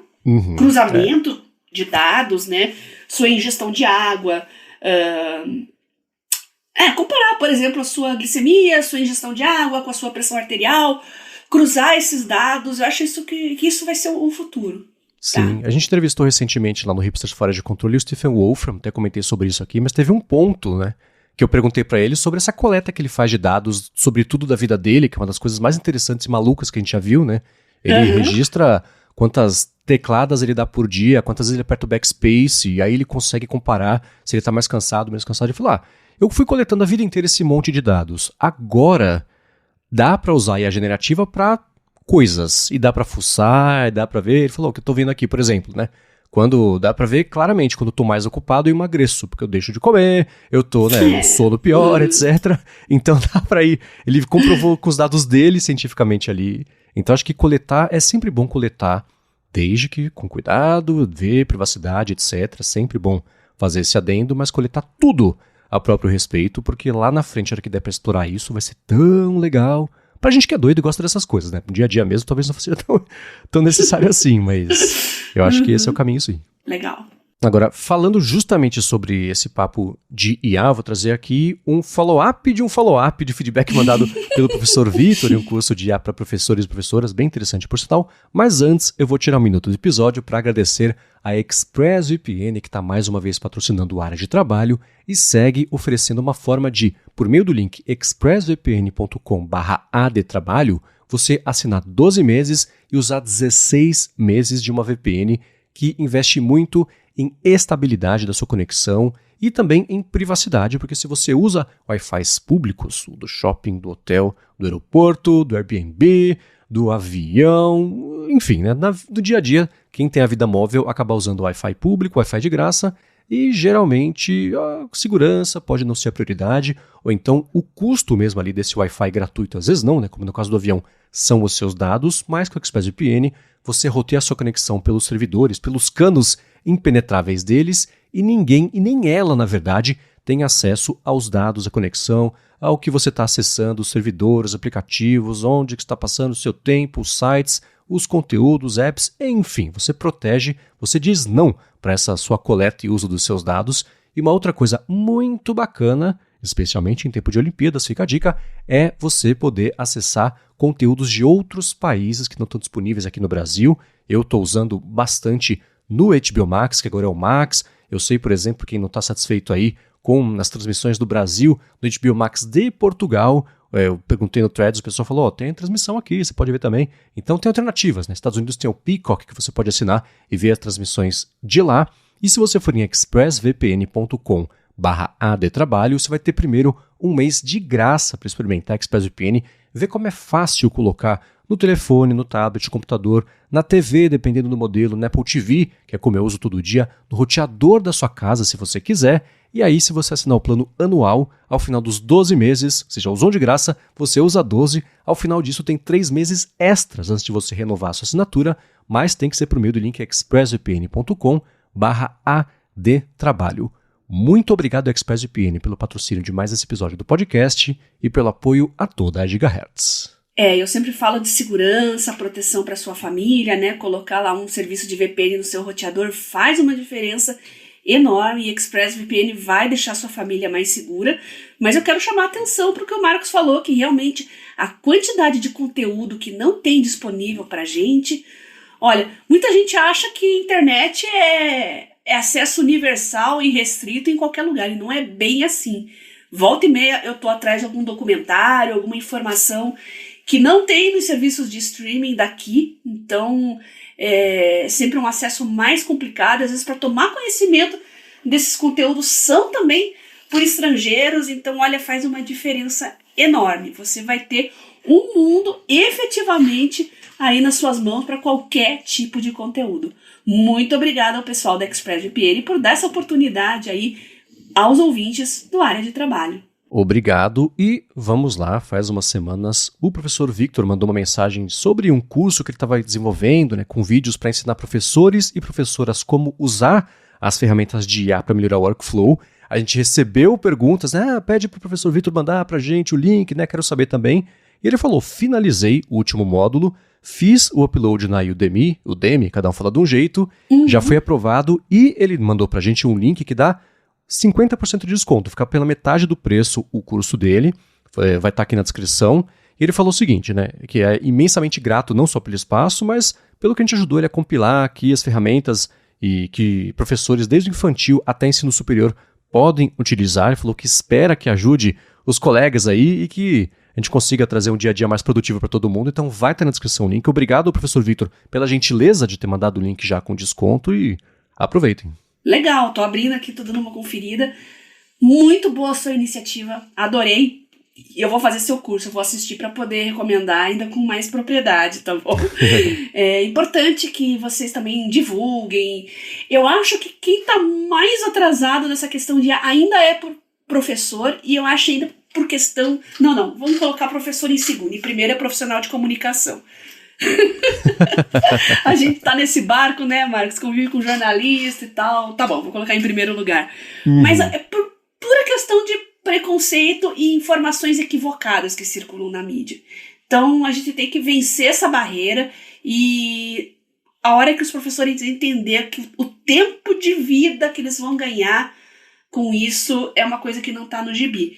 Speaker 2: Cruzamento de dados, né? Sua ingestão de água, Comparar, por exemplo, a sua glicemia, a sua ingestão de água com a sua pressão arterial, cruzar esses dados. Eu acho que isso vai ser o futuro.
Speaker 1: Sim, a gente entrevistou recentemente lá no Hipsters Fora de Controle o Stephen Wolfram, até comentei sobre isso aqui, mas teve um ponto, né, que eu perguntei pra ele sobre essa coleta que ele faz de dados sobre tudo da vida dele, que é uma das coisas mais interessantes e malucas que a gente já viu, né? Ele registra quantas tecladas ele dá por dia, quantas vezes ele aperta o backspace, e aí ele consegue comparar se ele tá mais cansado, menos cansado. Ele falou, eu fui coletando a vida inteira esse monte de dados. Agora, dá pra usar a IA generativa pra coisas, e dá pra fuçar, e dá pra ver. Ele falou, o que eu tô vendo aqui, por exemplo, né? Quando dá pra ver claramente, quando eu tô mais ocupado eu emagreço, porque eu deixo de comer, eu tô, né, sono pior, etc. Então dá pra ir, ele comprovou com os dados dele cientificamente ali. Então acho que coletar, é sempre bom coletar, desde que com cuidado, ver privacidade, etc. Sempre bom fazer esse adendo, mas coletar tudo a próprio respeito, porque lá na frente, a hora que der pra explorar isso, vai ser tão legal. Pra gente que é doido e gosta dessas coisas, né? No dia a dia mesmo, talvez não seja tão necessário assim, mas eu acho que esse é o caminho, sim.
Speaker 2: Legal.
Speaker 1: Agora, falando justamente sobre esse papo de IA, vou trazer aqui um follow-up de feedback mandado pelo professor Vitor em um curso de IA para professores e professoras, bem interessante por sinal. Mas antes, eu vou tirar um minuto do episódio para agradecer a ExpressVPN, que está mais uma vez patrocinando o Área de Trabalho e segue oferecendo uma forma de, por meio do link expressvpn.com/adtrabalho, você assinar 12 meses e usar 16 meses de uma VPN que investe muito em estabilidade da sua conexão e também em privacidade, porque se você usa Wi-Fi públicos, do shopping, do hotel, do aeroporto, do Airbnb, do avião, enfim, né, do dia a dia, quem tem a vida móvel acaba usando Wi-Fi público, Wi-Fi de graça, e geralmente a segurança pode não ser a prioridade, ou então o custo mesmo ali desse Wi-Fi gratuito, às vezes não, né, como no caso do avião, são os seus dados, mas com o ExpressVPN você roteia a sua conexão pelos servidores, pelos canos impenetráveis deles, e ninguém, e nem ela, na verdade, tem acesso aos dados da conexão, ao que você está acessando, os servidores, aplicativos, onde está passando o seu tempo, os sites, os conteúdos, apps, enfim, você protege, você diz não para essa sua coleta e uso dos seus dados. E uma outra coisa muito bacana, especialmente em tempo de Olimpíadas, fica a dica, é você poder acessar conteúdos de outros países que não estão disponíveis aqui no Brasil. Eu estou usando bastante no HBO Max, que agora é o Max. Eu sei, por exemplo, quem não está satisfeito aí com as transmissões do Brasil, no HBO Max de Portugal. Eu perguntei no Threads, o pessoal falou, tem transmissão aqui, você pode ver também. Então tem alternativas, né? Estados Unidos tem o Peacock, que você pode assinar e ver as transmissões de lá. E se você for em expressvpn.com/adtrabalho, você vai ter primeiro um mês de graça para experimentar a ExpressVPN, ver como é fácil colocar no telefone, no tablet, no computador, na TV, dependendo do modelo, na Apple TV, que é como eu uso todo dia, no roteador da sua casa, se você quiser. E aí, se você assinar o plano anual, ao final dos 12 meses, você já usou de graça, você usa 12, ao final disso tem 3 meses extras antes de você renovar a sua assinatura, mas tem que ser por meio do link expressvpn.com/adtrabalho. Muito obrigado, ExpressVPN, pelo patrocínio de mais esse episódio do podcast e pelo apoio a toda a Gigahertz.
Speaker 2: Eu sempre falo de segurança, proteção para sua família, né? Colocar lá um serviço de VPN no seu roteador faz uma diferença enorme, e ExpressVPN vai deixar sua família mais segura. Mas eu quero chamar a atenção para o que o Marcos falou, que realmente a quantidade de conteúdo que não tem disponível para a gente. Olha, muita gente acha que a internet é acesso universal e restrito em qualquer lugar, e não é bem assim. Volta e meia eu tô atrás de algum documentário, alguma informação que não tem nos serviços de streaming daqui, então é sempre um acesso mais complicado, às vezes para tomar conhecimento desses conteúdos são também por estrangeiros, então olha, faz uma diferença enorme. Você vai ter um mundo efetivamente aí nas suas mãos para qualquer tipo de conteúdo. Muito obrigada ao pessoal da ExpressVPN por dar essa oportunidade aí aos ouvintes do Área de Trabalho.
Speaker 1: Obrigado, e vamos lá, faz umas semanas o professor Victor mandou uma mensagem sobre um curso que ele estava desenvolvendo, né, com vídeos para ensinar professores e professoras como usar as ferramentas de IA para melhorar o workflow. A gente recebeu perguntas, pede para o professor Victor mandar para a gente o link, né, quero saber também. E ele falou, finalizei o último módulo, fiz o upload na Udemy, cada um fala de um jeito, já foi aprovado, e ele mandou para a gente um link que dá 50% de desconto, fica pela metade do preço o curso dele, vai estar aqui na descrição. E ele falou o seguinte, né, que é imensamente grato não só pelo espaço, mas pelo que a gente ajudou ele a compilar aqui as ferramentas e que professores desde o infantil até ensino superior podem utilizar. Ele falou que espera que ajude os colegas aí e que a gente consiga trazer um dia a dia mais produtivo para todo mundo. Então vai estar na descrição o link. Obrigado, professor Victor, pela gentileza de ter mandado o link já com desconto e aproveitem.
Speaker 2: Legal, tô abrindo aqui, tô dando uma conferida. Muito boa a sua iniciativa, adorei. Eu vou fazer seu curso, eu vou assistir para poder recomendar ainda com mais propriedade, tá bom? É importante que vocês também divulguem. Eu acho que quem tá mais atrasado nessa questão de ainda é professor, e eu acho ainda por questão... Não, vamos colocar professor em segundo, e primeiro é profissional de comunicação. A gente tá nesse barco, né, Marcos? Convive com jornalista e tal. Tá bom, vou colocar em primeiro lugar. Mas é por pura questão de preconceito e informações equivocadas que circulam na mídia. Então a gente tem que vencer essa barreira, e a hora que os professores entender que o tempo de vida que eles vão ganhar com isso é uma coisa que não está no gibi.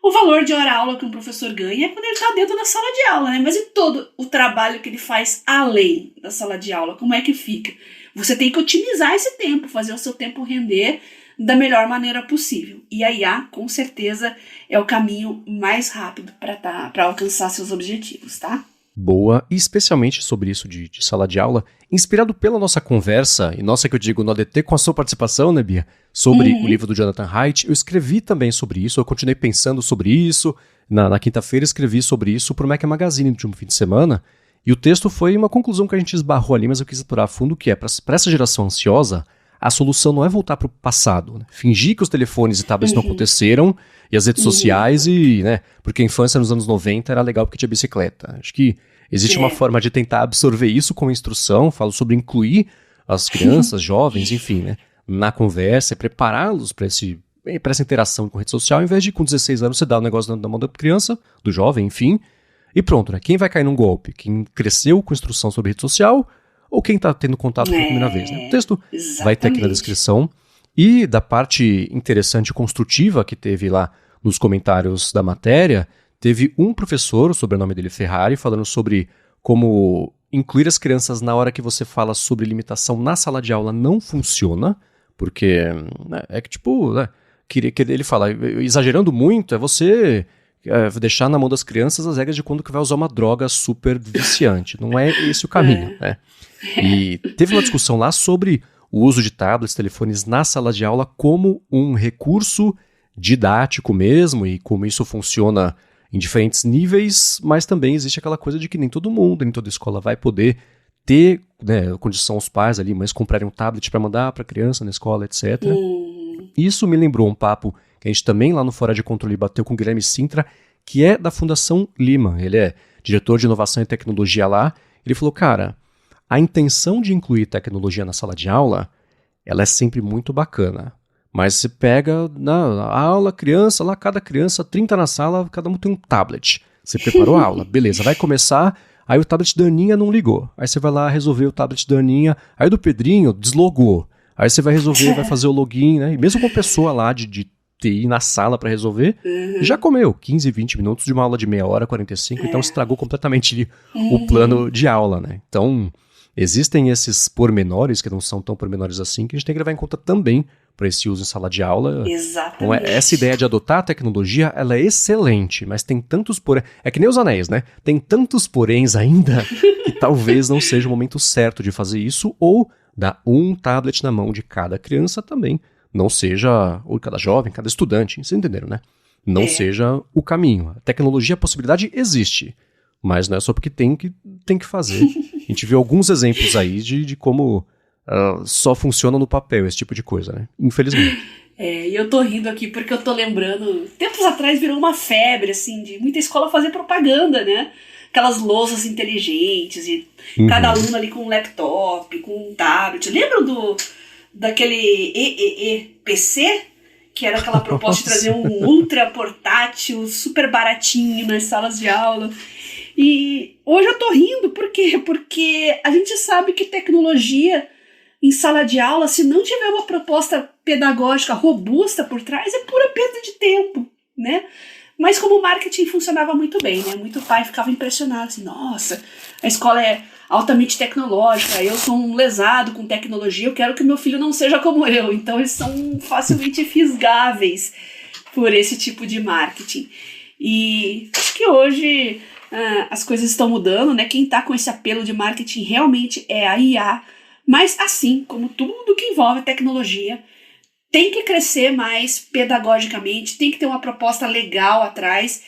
Speaker 2: O valor de hora-aula que um professor ganha é quando ele está dentro da sala de aula, né? Mas e todo o trabalho que ele faz além da sala de aula, como é que fica? Você tem que otimizar esse tempo, fazer o seu tempo render da melhor maneira possível. E a IA, com certeza, é o caminho mais rápido para alcançar seus objetivos, tá?
Speaker 1: Boa, e especialmente sobre isso de sala de aula, inspirado pela nossa conversa, e nossa que eu digo no ADT com a sua participação, né, Bia? Sobre o livro do Jonathan Haidt, eu escrevi também sobre isso, eu continuei pensando sobre isso, na quinta-feira escrevi sobre isso para o Mac Magazine no último fim de semana, e o texto foi uma conclusão que a gente esbarrou ali, mas eu quis explorar a fundo, que é, para essa geração ansiosa, a solução não é voltar para o passado, né? Fingir que os telefones e tablets não aconteceram, e as redes sociais, e, né, porque a infância nos anos 90 era legal porque tinha bicicleta. Acho que existe uma forma de tentar absorver isso com instrução, falo sobre incluir as crianças, jovens, enfim, né, na conversa e prepará-los para essa interação com rede social, ao invés de com 16 anos você dar o negócio na mão da criança, do jovem, enfim, e pronto, né? Quem vai cair num golpe? Quem cresceu com instrução sobre rede social ou quem está tendo contato pela primeira vez, né? O texto vai ter aqui na descrição. E da parte interessante e construtiva que teve lá nos comentários da matéria, teve um professor, o sobrenome dele Ferrari, falando sobre como incluir as crianças na hora que você fala sobre limitação na sala de aula não funciona, porque né, é que tipo, né, que ele fala, exagerando muito, é você deixar na mão das crianças as regras de quando que vai usar uma droga super viciante. Não é esse o caminho, né? E teve uma discussão lá sobre o uso de tablets, telefones na sala de aula como um recurso didático mesmo e como isso funciona em diferentes níveis, mas também existe aquela coisa de que nem todo mundo, nem toda escola vai poder ter, né, condição os pais ali, mas comprarem um tablet para mandar para a criança na escola, etc. Isso me lembrou um papo que a gente também lá no Fora de Controle bateu com o Guilherme Sintra, que é da Fundação Lima. Ele é diretor de inovação e tecnologia lá. Ele falou, cara, a intenção de incluir tecnologia na sala de aula, ela é sempre muito bacana. Mas você pega na aula, criança, lá cada criança, 30 na sala, cada um tem um tablet. Você preparou a aula, beleza, vai começar, aí o tablet da Aninha não ligou. Aí você vai lá resolver o tablet da Aninha, aí do Pedrinho deslogou. Aí você vai resolver, vai fazer o login, né? E mesmo com a pessoa lá de TI na sala para resolver, já comeu 15, 20 minutos de uma aula de meia hora, 45, então estragou completamente o plano de aula, né? Então, existem esses pormenores, que não são tão pormenores assim, que a gente tem que levar em conta também para esse uso em sala de aula.
Speaker 2: Exatamente.
Speaker 1: Essa ideia de adotar a tecnologia, ela é excelente, mas tem tantos porém... É que nem os anéis, né? Tem tantos poréns ainda que talvez não seja o momento certo de fazer isso, ou dar um tablet na mão de cada criança também não seja, ou cada jovem, cada estudante, vocês entenderam, né? Não seja o caminho. A tecnologia, a possibilidade existe, mas não é só porque tem que fazer. A gente viu alguns exemplos aí de como só funciona no papel esse tipo de coisa, né? Infelizmente.
Speaker 2: E eu tô rindo aqui porque eu tô lembrando, tempos atrás virou uma febre, assim, de muita escola fazer propaganda, né? Aquelas lousas inteligentes, e cada aluno ali com um laptop, com um tablet. Lembram daquele EEE-PC? Que era aquela proposta de trazer um ultra portátil, super baratinho nas salas de aula. E hoje eu tô rindo, por quê? Porque a gente sabe que tecnologia em sala de aula, se não tiver uma proposta pedagógica robusta por trás, é pura perda de tempo, né? Mas como o marketing funcionava muito bem, né? Muito pai ficava impressionado, assim, nossa, a escola é altamente tecnológica, eu sou um lesado com tecnologia, eu quero que meu filho não seja como eu. Então eles são facilmente fisgáveis por esse tipo de marketing. E acho que hoje as coisas estão mudando, né? Quem está com esse apelo de marketing realmente é a IA, mas assim como tudo que envolve tecnologia, tem que crescer mais pedagogicamente, tem que ter uma proposta legal atrás,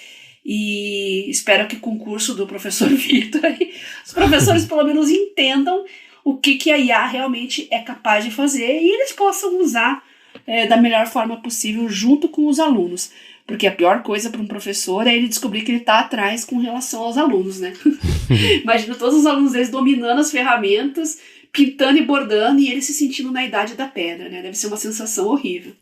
Speaker 2: e espero que com o curso do professor Victor os professores pelo menos entendam o que a IA realmente é capaz de fazer e eles possam usar da melhor forma possível junto com os alunos. Porque a pior coisa para um professor é ele descobrir que ele está atrás com relação aos alunos, né? Imagina todos os alunos deles dominando as ferramentas, pintando e bordando, e ele se sentindo na idade da pedra, né? Deve ser uma sensação horrível.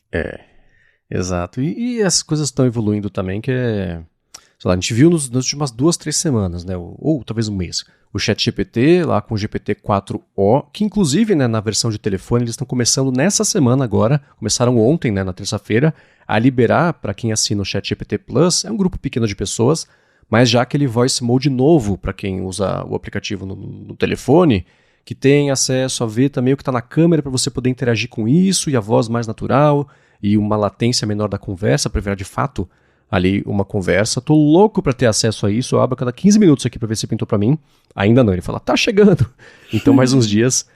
Speaker 1: Exato. E as coisas estão evoluindo também, que sei lá, a gente viu nas últimas 2-3 semanas, né? Ou talvez um mês. O ChatGPT, lá com o GPT-4o, que inclusive, né, na versão de telefone, eles estão começando nessa semana agora, começaram ontem, né, na terça-feira, a liberar para quem assina o ChatGPT Plus, é um grupo pequeno de pessoas, mas já aquele voice mode novo para quem usa o aplicativo no telefone, que tem acesso a ver também o que está na câmera para você poder interagir com isso, e a voz mais natural, e uma latência menor da conversa para virar de fato ali uma conversa. Tô louco para ter acesso a isso, eu abro a cada 15 minutos aqui para ver se pintou para mim. Ainda não, ele fala, tá chegando. Então mais uns dias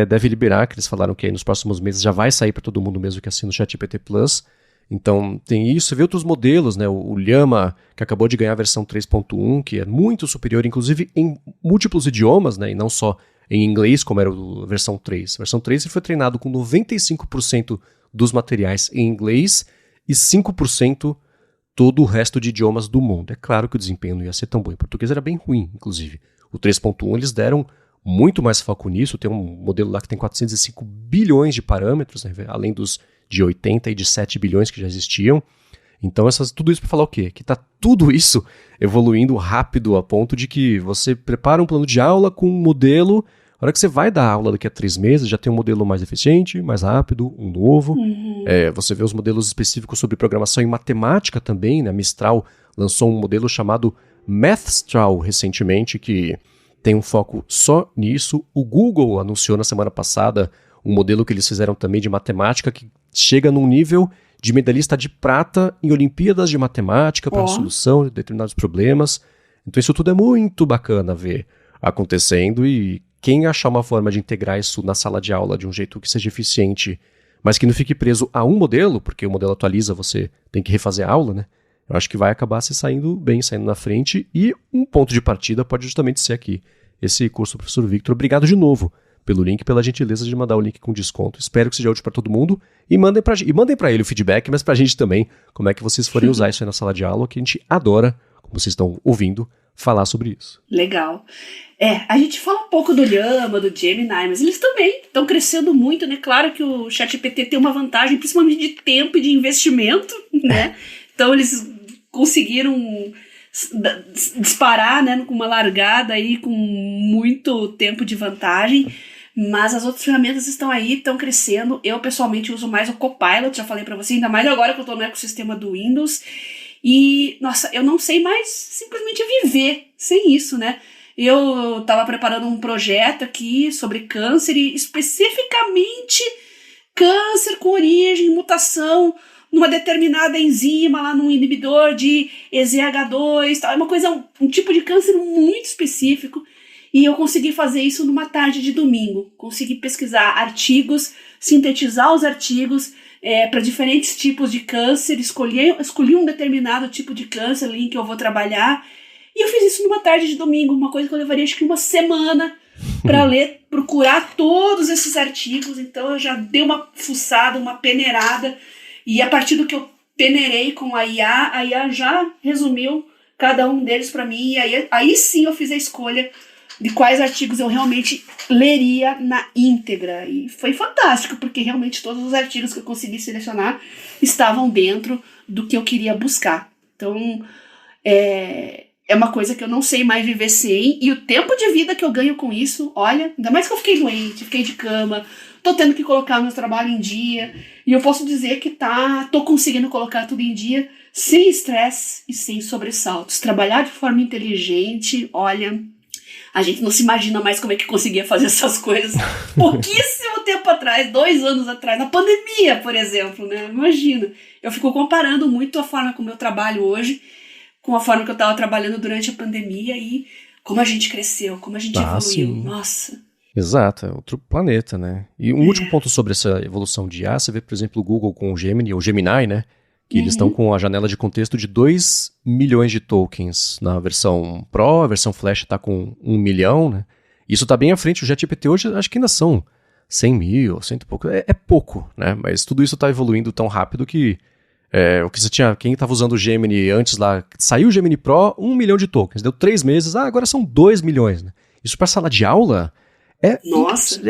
Speaker 1: deve liberar, que eles falaram que aí nos próximos meses já vai sair para todo mundo mesmo que assina o ChatGPT Plus. Então tem isso, você vê outros modelos, né? O Llama, que acabou de ganhar a versão 3.1, que é muito superior, inclusive em múltiplos idiomas, né? E não só em inglês, como era a versão 3. A versão 3 ele foi treinado com 95% dos materiais em inglês e 5% todo o resto de idiomas do mundo. É claro que o desempenho não ia ser tão bom. Em português era bem ruim, inclusive. O 3.1 eles deram muito mais foco nisso. Tem um modelo lá que tem 405 bilhões de parâmetros, né? Além dos de 80 e de 7 bilhões que já existiam. Então tudo isso para falar o quê? Que está tudo isso evoluindo rápido a ponto de que você prepara um plano de aula com um modelo. A hora que você vai dar aula daqui a 3 meses, já tem um modelo mais eficiente, mais rápido, um novo. Você vê os modelos específicos sobre programação em matemática também, né? A Mistral lançou um modelo chamado Mathstral recentemente, que tem um foco só nisso. O Google anunciou na semana passada um modelo que eles fizeram também de matemática, que chega num nível de medalhista de prata em Olimpíadas de Matemática para a solução de determinados problemas. Então isso tudo é muito bacana ver acontecendo, e quem achar uma forma de integrar isso na sala de aula de um jeito que seja eficiente, mas que não fique preso a um modelo, porque o modelo atualiza, você tem que refazer a aula, né? Eu acho que vai acabar se saindo bem, saindo na frente, e um ponto de partida pode justamente ser aqui, esse curso do professor Victor. Obrigado de novo pelo link, pela gentileza de mandar o link com desconto. Espero que seja útil para todo mundo, e mandem para ele o feedback, mas para a gente também, como é que vocês forem usar isso aí na sala de aula, que a gente adora, como vocês estão ouvindo, falar sobre isso.
Speaker 2: Legal. A gente fala um pouco do Llama, do Gemini, mas eles também estão crescendo muito, né? Claro que o ChatGPT tem uma vantagem, principalmente de tempo e de investimento, né? Então eles conseguiram disparar, né, com uma largada aí, com muito tempo de vantagem, mas as outras ferramentas estão aí, estão crescendo. Eu pessoalmente uso mais o Copilot, já falei para você, ainda mais agora que eu estou no ecossistema do Windows, e nossa, eu não sei mais simplesmente viver sem isso, né? Eu estava preparando um projeto aqui sobre câncer, e especificamente câncer com origem, mutação numa determinada enzima lá num inibidor de EZH2, tal. É uma coisa, um tipo de câncer muito específico, e eu consegui fazer isso numa tarde de domingo. Consegui pesquisar artigos, sintetizar os artigos para diferentes tipos de câncer, escolhi um determinado tipo de câncer ali em que eu vou trabalhar, e eu fiz isso numa tarde de domingo, uma coisa que eu levaria acho que uma semana para ler, procurar todos esses artigos. Então eu já dei uma fuçada, uma peneirada, e a partir do que eu peneirei com a IA já resumiu cada um deles para mim, e aí sim eu fiz a escolha de quais artigos eu realmente leria na íntegra. E foi fantástico, porque realmente todos os artigos que eu consegui selecionar estavam dentro do que eu queria buscar. Então, é uma coisa que eu não sei mais viver sem, e o tempo de vida que eu ganho com isso, olha, ainda mais que eu fiquei doente, fiquei de cama, tô tendo que colocar meu trabalho em dia, e eu posso dizer que tô conseguindo colocar tudo em dia, sem estresse e sem sobressaltos. Trabalhar de forma inteligente, olha, a gente não se imagina mais como é que conseguia fazer essas coisas pouquíssimo tempo atrás, 2 anos atrás, na pandemia, por exemplo, né? Imagina. Eu fico comparando muito a forma como eu trabalho hoje com a forma que eu estava trabalhando durante a pandemia e como a gente cresceu, como a gente evoluiu.
Speaker 1: Sim.
Speaker 2: Nossa.
Speaker 1: Exato, é outro planeta, né? E um último ponto sobre essa evolução de IA, você vê, por exemplo, o Google com o Gemini, ou Gemini, né? Que eles estão com a janela de contexto de 2 milhões de tokens na versão Pro, a versão Flash está com 1 milhão, né? Isso está bem à frente, o ChatGPT hoje acho que ainda são 100 mil, 100 e pouco, é pouco, né? Mas tudo isso está evoluindo tão rápido que o que você tinha, quem estava usando o Gemini antes lá, saiu o Gemini Pro, 1 milhão de tokens, deu 3 meses, agora são 2 milhões, né? Isso para sala de aula é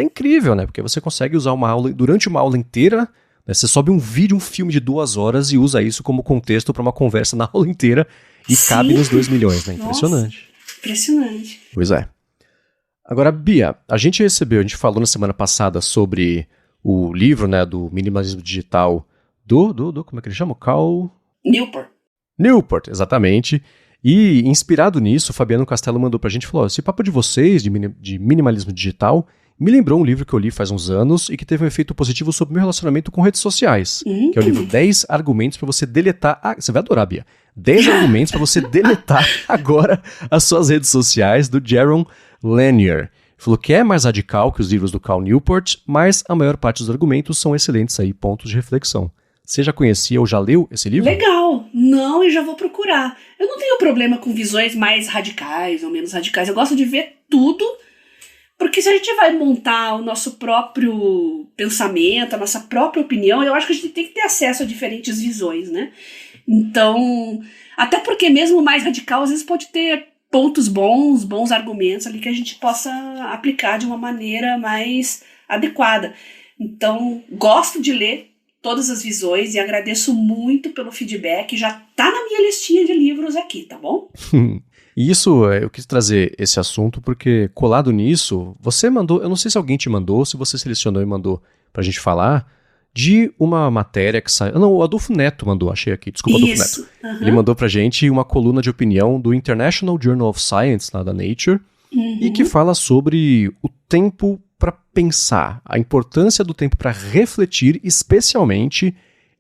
Speaker 1: incrível, né? Porque você consegue usar uma aula, durante uma aula inteira, né? Você sobe um vídeo, um filme de 2 horas e usa isso como contexto para uma conversa na aula inteira e cabe nos 2 milhões, né? Impressionante.
Speaker 2: Nossa, impressionante.
Speaker 1: Pois é. Agora, Bia, a gente falou na semana passada sobre o livro, né, do minimalismo digital como é que ele chama? Cal Newport, exatamente. E, inspirado nisso, o Fabiano Castelo mandou pra gente e falou, esse papo de vocês, de minimalismo digital, me lembrou um livro que eu li faz uns anos e que teve um efeito positivo sobre o meu relacionamento com redes sociais, que é o livro 10 argumentos pra você deletar... você vai adorar, Bia. 10 argumentos pra você deletar agora as suas redes sociais, do Jaron Lanier. Falou que é mais radical que os livros do Cal Newport, mas a maior parte dos argumentos são excelentes aí, pontos de reflexão. Você já conhecia ou já leu esse livro?
Speaker 2: Legal! Não, e já vou procurar. Eu não tenho problema com visões mais radicais ou menos radicais. Eu gosto de ver tudo, porque se a gente vai montar o nosso próprio pensamento, a nossa própria opinião, eu acho que a gente tem que ter acesso a diferentes visões, né? Então, até porque mesmo o mais radical, às vezes pode ter pontos bons argumentos ali que a gente possa aplicar de uma maneira mais adequada. Então, gosto de ler todas as visões e agradeço muito pelo feedback. Já tá na minha listinha de livros aqui, tá bom?
Speaker 1: E isso, eu quis trazer esse assunto porque, colado nisso, você mandou, eu não sei se alguém te mandou, se você selecionou e mandou pra gente falar, de uma matéria que saiu... Não, o Adolfo Neto mandou, achei aqui, desculpa, Adolfo Neto. Ele mandou pra gente uma coluna de opinião do International Journal of Science, lá da Nature, e que fala sobre o tempo para pensar, a importância do tempo para refletir, especialmente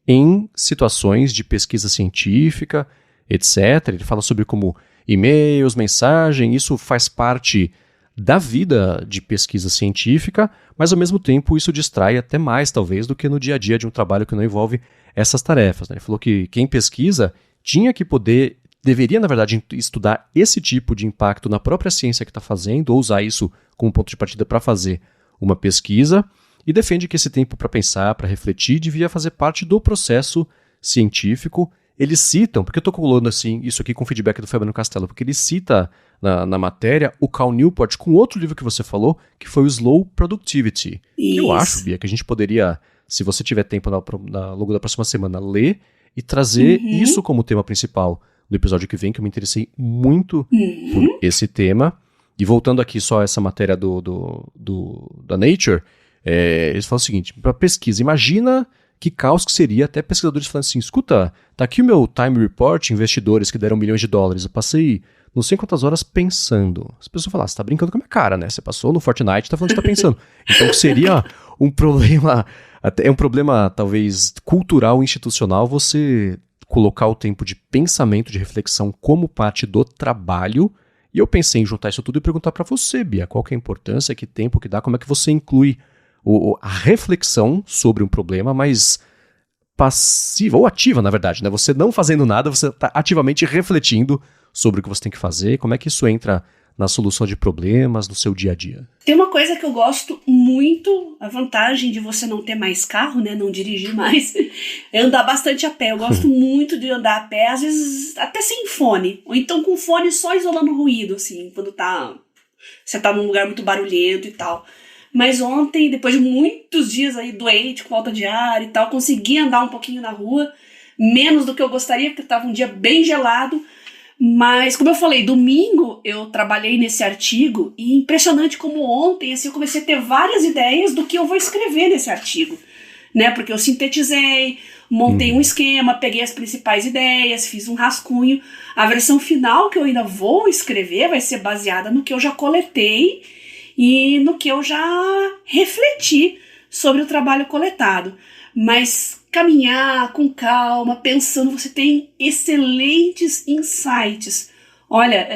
Speaker 1: em situações de pesquisa científica, etc. Ele fala sobre como e-mails, mensagem, isso faz parte da vida de pesquisa científica, mas ao mesmo tempo isso distrai até mais, talvez, do que no dia a dia de um trabalho que não envolve essas tarefas, né? Ele falou que quem pesquisa deveria, na verdade, estudar esse tipo de impacto na própria ciência que está fazendo, ou usar isso como ponto de partida para fazer uma pesquisa, e defende que esse tempo para pensar, para refletir, devia fazer parte do processo científico. Eles citam, porque eu estou colando assim, isso aqui com feedback do Fabiano Castelo, porque ele cita na matéria o Cal Newport com outro livro que você falou, que foi o Slow Productivity.
Speaker 2: Isso.
Speaker 1: Eu acho, Bia, que a gente poderia, se você tiver tempo logo da próxima semana, ler e trazer isso como tema principal do episódio que vem, que eu me interessei muito por esse tema. E voltando aqui só a essa matéria da Nature, eles falam o seguinte, para pesquisa, imagina que caos que seria até pesquisadores falando assim, escuta, tá aqui o meu Time Report, investidores que deram milhões de dólares, eu passei não sei quantas horas pensando. As pessoas falam, você tá brincando com a minha cara, né? Você passou no Fortnite, tá falando que você tá pensando. Então seria um problema, até um problema talvez cultural, institucional, você colocar o tempo de pensamento, de reflexão como parte do trabalho. E eu pensei em juntar isso tudo e perguntar para você, Bia, qual que é a importância, que tempo que dá, como é que você inclui a reflexão sobre um problema, mas passiva, ou ativa, na verdade, né? Você não fazendo nada, você está ativamente refletindo sobre o que você tem que fazer, como é que isso entra na solução de problemas, no seu dia a dia.
Speaker 2: Tem uma coisa que eu gosto muito, a vantagem de você não ter mais carro, né, não dirigir mais, é andar bastante a pé. Eu gosto muito de andar a pé, às vezes até sem fone, ou então com fone só isolando o ruído, assim, quando você tá num lugar muito barulhento e tal. Mas ontem, depois de muitos dias aí doente, com falta de ar e tal, consegui andar um pouquinho na rua, menos do que eu gostaria, porque estava um dia bem gelado, Mas, como eu falei, domingo eu trabalhei nesse artigo e impressionante como ontem, assim, eu comecei a ter várias ideias do que eu vou escrever nesse artigo, né? Porque eu sintetizei, montei um esquema, peguei as principais ideias, fiz um rascunho. A versão final que eu ainda vou escrever vai ser baseada no que eu já coletei e no que eu já refleti sobre o trabalho coletado. Mas caminhar com calma, pensando, você tem excelentes insights. Olha,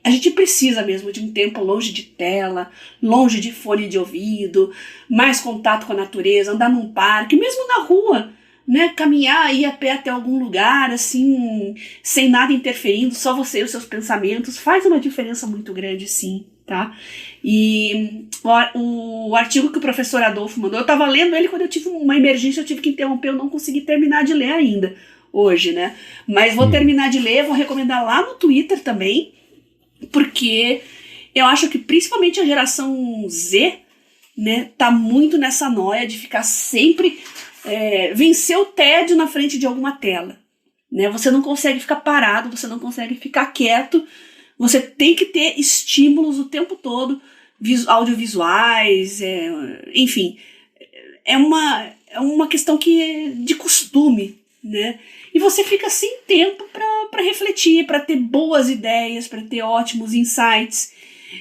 Speaker 2: a gente precisa mesmo de um tempo longe de tela, longe de fone de ouvido, mais contato com a natureza, andar num parque, mesmo na rua, né? Caminhar, ir a pé até algum lugar, assim, sem nada interferindo, só você e os seus pensamentos, faz uma diferença muito grande, sim, tá? E o artigo que o professor Adolfo mandou, eu estava lendo ele quando eu tive uma emergência, eu tive que interromper, eu não consegui terminar de ler ainda, hoje, né? Mas vou terminar de ler, vou recomendar lá no Twitter também, porque eu acho que principalmente a geração Z, né, tá muito nessa noia de ficar sempre vencer o tédio na frente de alguma tela, né? Você não consegue ficar parado, você não consegue ficar quieto, você tem que ter estímulos o tempo todo, audiovisuais, enfim, é uma questão de costume, né? E você fica sem tempo para refletir, para ter boas ideias, para ter ótimos insights.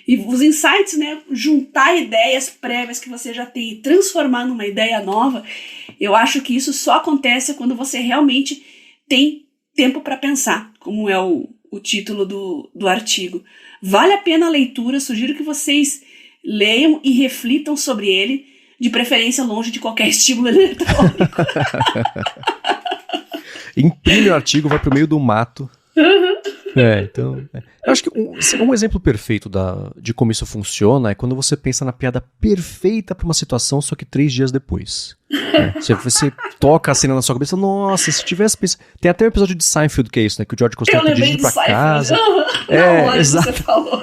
Speaker 2: E os insights, né, juntar ideias prévias que você já tem e transformar numa ideia nova, eu acho que isso só acontece quando você realmente tem tempo para pensar, como é o título do artigo. Vale a pena a leitura, sugiro que vocês leiam e reflitam sobre ele, de preferência longe de qualquer estímulo eletrônico.
Speaker 1: Imprime o artigo, vai pro meio do mato. Então... Eu acho que um exemplo perfeito de como isso funciona é quando você pensa na piada perfeita pra uma situação, só que 3 dias depois. Você toca a cena na sua cabeça, nossa, se tivesse pensado... Tem até um episódio de Seinfeld que é isso, né? Que o George Costanza tá dirigindo pra casa.
Speaker 2: Exato. Você falou.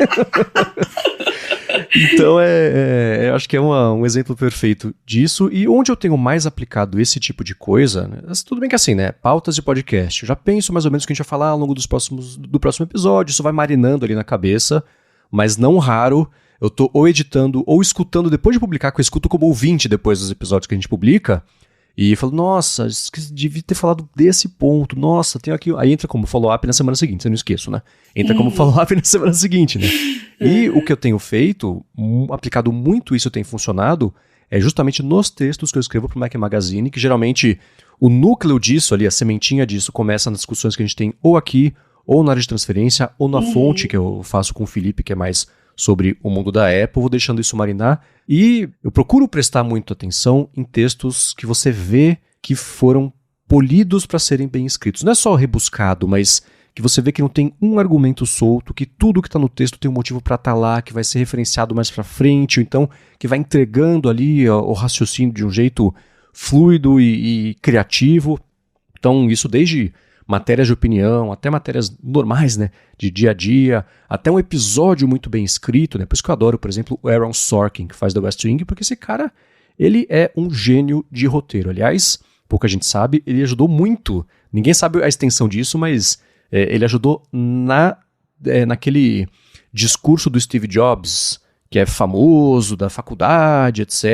Speaker 1: Então, eu acho que é um exemplo perfeito disso. E onde eu tenho mais aplicado esse tipo de coisa, né, tudo bem que assim, né? Pautas de podcast. Eu já penso mais ou menos o que a gente vai falar ao longo do próximo episódio. Isso vai marinando ali na cabeça. Mas não raro, eu tô ou editando ou escutando depois de publicar, que eu escuto como ouvinte depois dos episódios que a gente publica. E falo, nossa, devia ter falado desse ponto. Nossa, tem aqui... Aí entra como follow-up na semana seguinte, eu não esqueço, né? Entra como follow-up na semana seguinte, né? E o que eu tenho feito, aplicado muito isso tem funcionado, é justamente nos textos que eu escrevo pro Mac Magazine, que geralmente o núcleo disso ali, a sementinha disso, começa nas discussões que a gente tem ou aqui, ou na área de transferência, ou na fonte que eu faço com o Felipe, que é mais sobre o mundo da Apple, vou deixando isso marinar. E eu procuro prestar muita atenção em textos que você vê que foram polidos para serem bem escritos. Não é só rebuscado, mas que você vê que não tem um argumento solto, que tudo que está no texto tem um motivo para estar lá, que vai ser referenciado mais para frente, ou então que vai entregando ali o raciocínio de um jeito fluido e criativo. Então isso desde matérias de opinião, até matérias normais, né, de dia a dia, até um episódio muito bem escrito, né, por isso que eu adoro, por exemplo, o Aaron Sorkin, que faz The West Wing, porque esse cara, ele é um gênio de roteiro. Aliás, pouca gente sabe, ele ajudou muito, ninguém sabe a extensão disso, mas ele ajudou naquele discurso do Steve Jobs, que é famoso, da faculdade, etc.,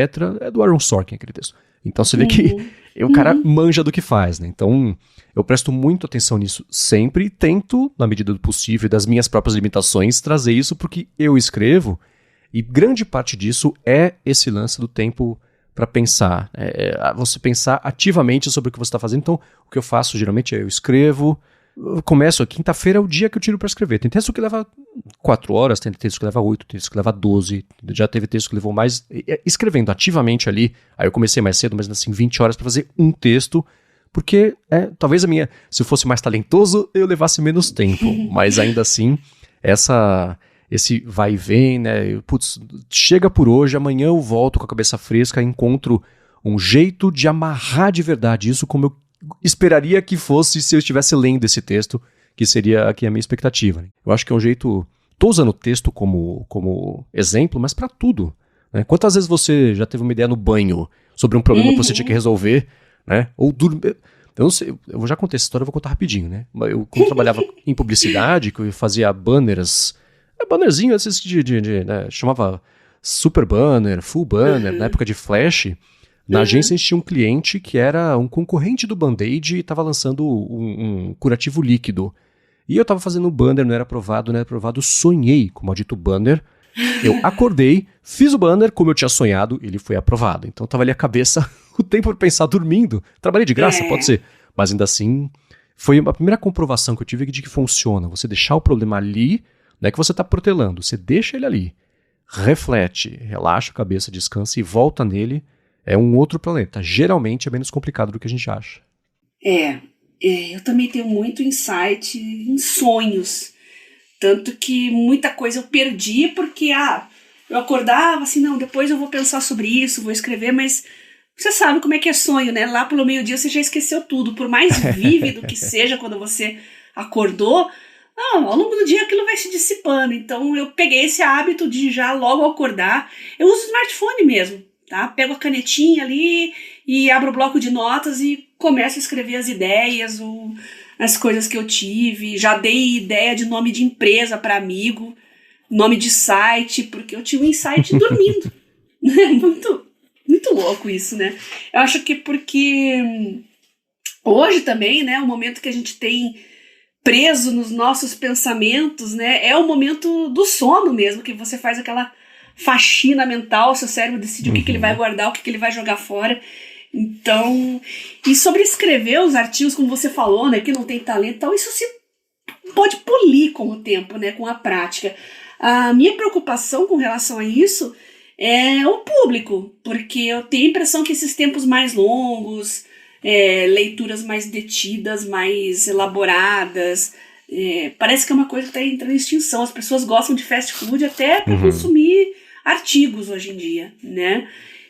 Speaker 1: é do Aaron Sorkin aquele texto. Então você vê que o cara manja do que faz, né? Então eu presto muito atenção nisso sempre e tento, na medida do possível e das minhas próprias limitações, trazer isso porque eu escrevo e grande parte disso é esse lance do tempo para pensar. Você pensar ativamente sobre o que você está fazendo. Então o que eu faço geralmente é eu escrevo, eu começo, quinta-feira é o dia que eu tiro para escrever. Tem texto que leva 4 horas, tem texto que leva 8, tem texto que leva 12, já teve texto que levou mais. Escrevendo ativamente ali, aí eu comecei mais cedo, mas assim, 20 horas para fazer um texto, porque talvez se eu fosse mais talentoso, eu levasse menos tempo, mas ainda assim, esse vai e vem, né? Putz, chega por hoje, amanhã eu volto com a cabeça fresca, encontro um jeito de amarrar de verdade isso como eu esperaria que fosse se eu estivesse lendo esse texto, que seria aqui a minha expectativa. Eu acho que é um jeito... Estou usando o texto como exemplo, mas para tudo. Né? Quantas vezes você já teve uma ideia no banho sobre um problema que você tinha que resolver, né? Ou Eu não sei, eu já contei essa história, eu vou contar rapidinho, né? Eu, quando trabalhava em publicidade, que eu fazia banners, bannerzinho, esses né, chamava super banner, full banner, na época de flash. Na agência a gente tinha um cliente que era um concorrente do Band-Aid e estava lançando um curativo líquido. E eu estava fazendo um banner, não era aprovado, sonhei com o maldito banner. Eu acordei, fiz o banner como eu tinha sonhado, ele foi aprovado. Então tava ali a cabeça o tempo de pensar dormindo. Trabalhei de graça, pode ser. Mas ainda assim, foi a primeira comprovação que eu tive de que funciona. Você deixar o problema ali, não é que você está protelando, você deixa ele ali. Reflete, relaxa a cabeça, descansa e volta nele. É um outro planeta. Geralmente é menos complicado do que a gente acha.
Speaker 2: Eu também tenho muito insight em sonhos. Tanto que muita coisa eu perdi porque, eu acordava assim, não, depois eu vou pensar sobre isso, vou escrever, mas você sabe como é que é sonho, né? Lá pelo meio-dia você já esqueceu tudo. Por mais vívido que seja quando você acordou, ao longo do dia aquilo vai se dissipando. Então eu peguei esse hábito de já logo acordar. Eu uso o smartphone mesmo, tá? Pego a canetinha ali e abro o bloco de notas e começo a escrever as ideias, as coisas que eu tive. Já dei ideia de nome de empresa para amigo, nome de site, porque eu tinha um insight dormindo. Muito, muito louco isso, né? Eu acho que porque hoje também, né, o momento que a gente tem preso nos nossos pensamentos, né, é o momento do sono mesmo, que você faz aquela faxina mental, seu cérebro decide o que ele vai guardar, o que ele vai jogar fora. Então, e sobre escrever os artigos, como você falou, né, que não tem talento, então isso se pode polir com o tempo, né, com a prática. A minha preocupação com relação a isso é o público, porque eu tenho a impressão que esses tempos mais longos, leituras mais detidas, mais elaboradas, parece que é uma coisa que está entrando em extinção. As pessoas gostam de fast food até para consumir artigos hoje em dia, né?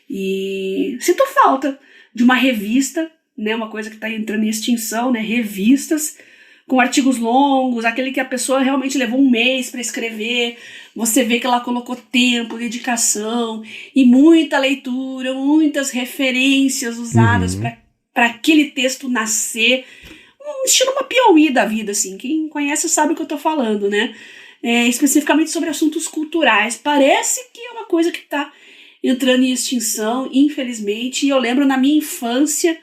Speaker 2: E sinto falta de uma revista, né, uma coisa que está entrando em extinção, né, revistas com artigos longos, aquele que a pessoa realmente levou um mês para escrever, você vê que ela colocou tempo, dedicação e muita leitura, muitas referências usadas para aquele texto nascer, um estilo uma Piauí da vida, assim, quem conhece sabe o que eu estou falando, né, especificamente sobre assuntos culturais. Parece que é uma coisa que está entrando em extinção, infelizmente. E eu lembro na minha infância,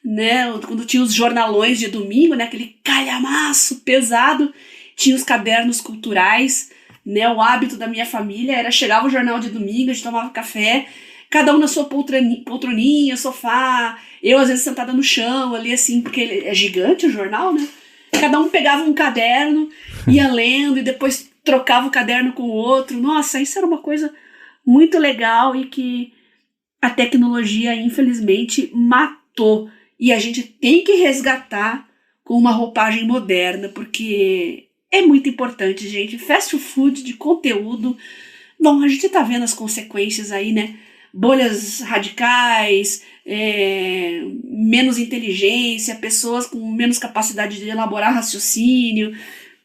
Speaker 2: né, quando tinha os jornalões de domingo, né, aquele calhamaço pesado, tinha os cadernos culturais, né, o hábito da minha família era, chegava o jornal de domingo, a gente tomava café, cada um na sua poltroninha, sofá, eu às vezes sentada no chão, ali assim, porque é gigante o jornal, né, cada um pegava um caderno, ia lendo e depois trocava o caderno com o outro. Nossa, isso era uma coisa muito legal e que a tecnologia, infelizmente, matou. E a gente tem que resgatar com uma roupagem moderna, porque é muito importante, gente. Fast food de conteúdo. Bom, a gente tá vendo as consequências aí, né? Bolhas radicais, menos inteligência, pessoas com menos capacidade de elaborar raciocínio.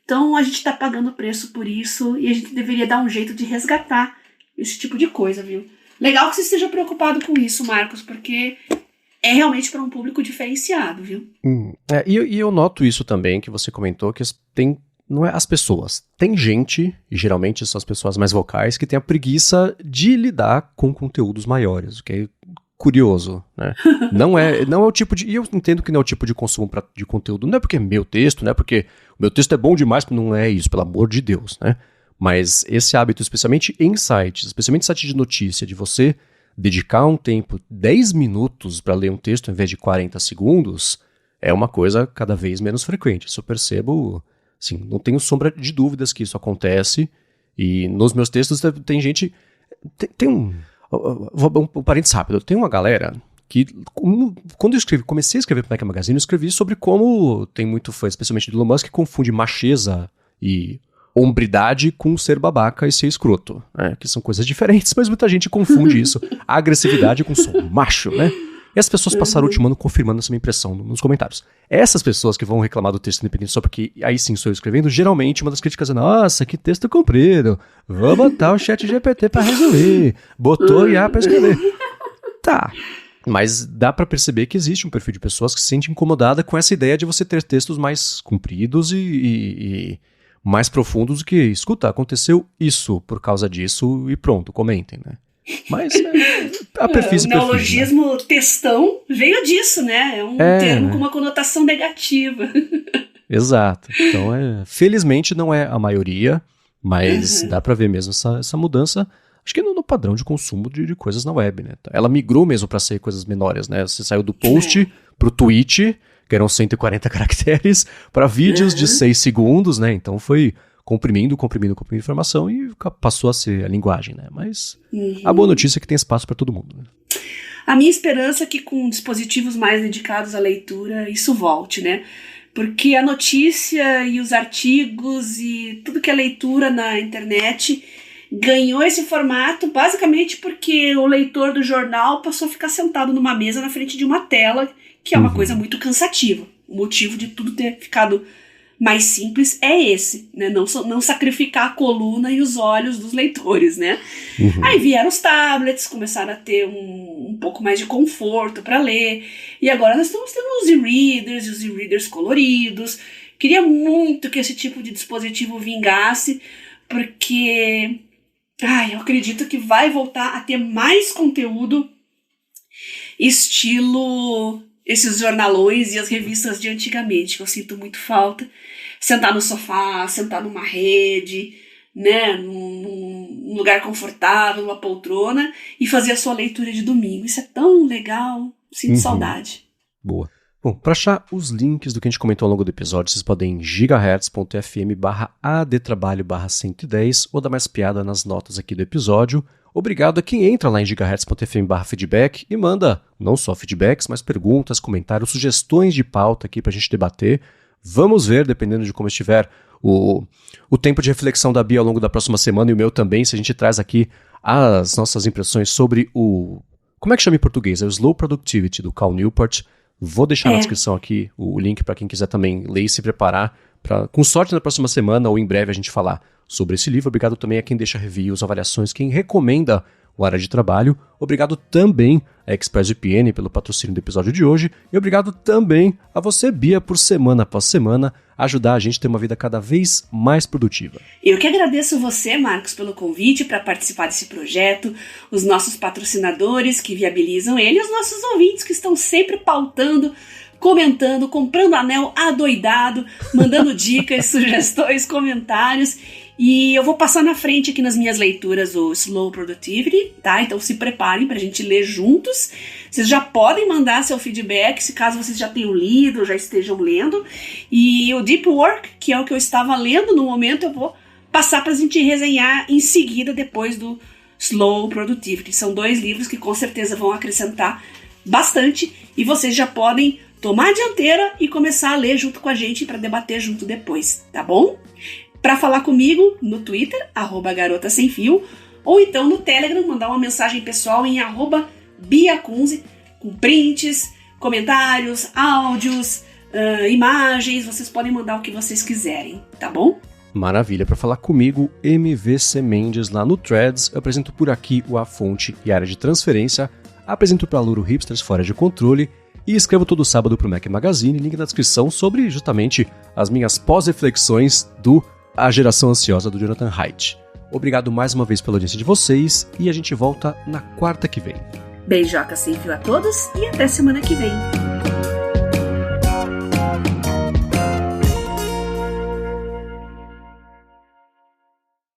Speaker 2: Então a gente tá pagando preço por isso e a gente deveria dar um jeito de resgatar esse tipo de coisa, viu? Legal que você esteja preocupado com isso, Marcos, porque é realmente para um público diferenciado, viu?
Speaker 1: E eu noto isso também, que você comentou, que não é as pessoas. Tem gente, e geralmente são as pessoas mais vocais, que tem a preguiça de lidar com conteúdos maiores, o que é curioso, né? Não é o tipo de... E eu entendo que não é o tipo de consumo de conteúdo, não é porque é meu texto, não é porque o meu texto é bom demais, não é isso, pelo amor de Deus, né? Mas esse hábito, especialmente em sites, especialmente site de notícia, de você dedicar um tempo, 10 minutos para ler um texto em vez de 40 segundos, é uma coisa cada vez menos frequente. Isso eu percebo, assim, não tenho sombra de dúvidas que isso acontece. E nos meus textos tem gente... Tem um parênteses rápido. Tem uma galera que, quando eu comecei a escrever para o Mac Magazine, eu escrevi sobre como tem muito fã, especialmente do Elon Musk, que confunde macheza e hombridade com ser babaca e ser escroto, né? Que são coisas diferentes, mas muita gente confunde isso, a agressividade com sou macho, né? E as pessoas passaram o último ano confirmando essa minha impressão nos comentários. Essas pessoas que vão reclamar do texto independente só porque aí sim sou eu escrevendo, geralmente uma das críticas é: nossa, que texto comprido, vou botar o chat GPT pra resolver, botou IA pra escrever. Tá, Mas dá pra perceber que existe um perfil de pessoas que se sente incomodada com essa ideia de você ter textos mais compridos e mais profundos do que, escuta, aconteceu isso por causa disso e pronto, comentem, né? Mas a perfis e perfis,
Speaker 2: o neologismo, né? Textão veio disso, né? É um termo com uma conotação negativa.
Speaker 1: Exato. Então, felizmente não é a maioria, mas dá pra ver mesmo essa mudança. Acho que no padrão de consumo de coisas na web, né? Ela migrou mesmo para ser coisas menores, né? Você saiu do post pro tweet, que eram 140 caracteres, para vídeos de 6 segundos, né? Então foi comprimindo informação e passou a ser a linguagem, né? Mas a boa notícia é que tem espaço para todo mundo, né?
Speaker 2: A minha esperança é que com dispositivos mais dedicados à leitura isso volte, né? Porque a notícia e os artigos e tudo que é leitura na internet ganhou esse formato basicamente porque o leitor do jornal passou a ficar sentado numa mesa na frente de uma tela, que é uma coisa muito cansativa. O motivo de tudo ter ficado mais simples é esse, né? Não sacrificar a coluna e os olhos dos leitores, né? Aí vieram os tablets, começaram a ter um pouco mais de conforto para ler, e agora nós estamos tendo os e-readers e os e-readers coloridos. Queria muito que esse tipo de dispositivo vingasse, porque eu acredito que vai voltar a ter mais conteúdo estilo esses jornalões e as revistas de antigamente, que eu sinto muito falta. Sentar no sofá, sentar numa rede, né, num lugar confortável, numa poltrona, e fazer a sua leitura de domingo. Isso é tão legal, sinto saudade.
Speaker 1: Boa. Bom, para achar os links do que a gente comentou ao longo do episódio, vocês podem ir em gigahertz.fm/adtrabalho/110 ou dar mais piada nas notas aqui do episódio. Obrigado a quem entra lá em gigahertz.fm/feedback e manda não só feedbacks, mas perguntas, comentários, sugestões de pauta aqui pra gente debater. Vamos ver, dependendo de como estiver o tempo de reflexão da Bia ao longo da próxima semana e o meu também, se a gente traz aqui as nossas impressões sobre como é que chama em português? É o Slow Productivity, do Cal Newport. Vou deixar na descrição aqui o link para quem quiser também ler e se preparar para, com sorte, na próxima semana ou em breve a gente falar sobre esse livro. Obrigado também a quem deixa reviews, avaliações, quem recomenda o Área de Trabalho. Obrigado também a ExpressVPN pelo patrocínio do episódio de hoje. E obrigado também a você, Bia, por semana após semana ajudar a gente a ter uma vida cada vez mais produtiva.
Speaker 2: Eu que agradeço você, Marcos, pelo convite para participar desse projeto, os nossos patrocinadores que viabilizam ele, e os nossos ouvintes que estão sempre pautando, comentando, comprando anel adoidado, mandando dicas, sugestões, comentários. E eu vou passar na frente aqui nas minhas leituras o Slow Productivity, tá? Então se preparem pra gente ler juntos. Vocês já podem mandar seu feedback, se caso vocês já tenham lido ou já estejam lendo. E o Deep Work, que é o que eu estava lendo no momento, eu vou passar pra gente resenhar em seguida, depois do Slow Productivity. São 2 livros que com certeza vão acrescentar bastante e vocês já podem tomar a dianteira e começar a ler junto com a gente para debater junto depois, tá bom? Para falar comigo no Twitter, @garota_sem-fio, ou então no Telegram, mandar uma mensagem pessoal em @biacunze, com prints, comentários, áudios, imagens. Vocês podem mandar o que vocês quiserem, tá bom?
Speaker 1: Maravilha. Para falar comigo, MVC Mendes lá no Threads. Eu apresento por aqui o A Fonte e a área de transferência. Apresento para Luro Hipsters Fora de Controle. E escrevo todo sábado para o Mac Magazine, link na descrição, sobre justamente as minhas pós-reflexões do A Geração Ansiosa, do Jonathan Haidt. Obrigado mais uma vez pela audiência de vocês e a gente volta na quarta que vem.
Speaker 2: Beijoca sem fio a todos e até semana que vem.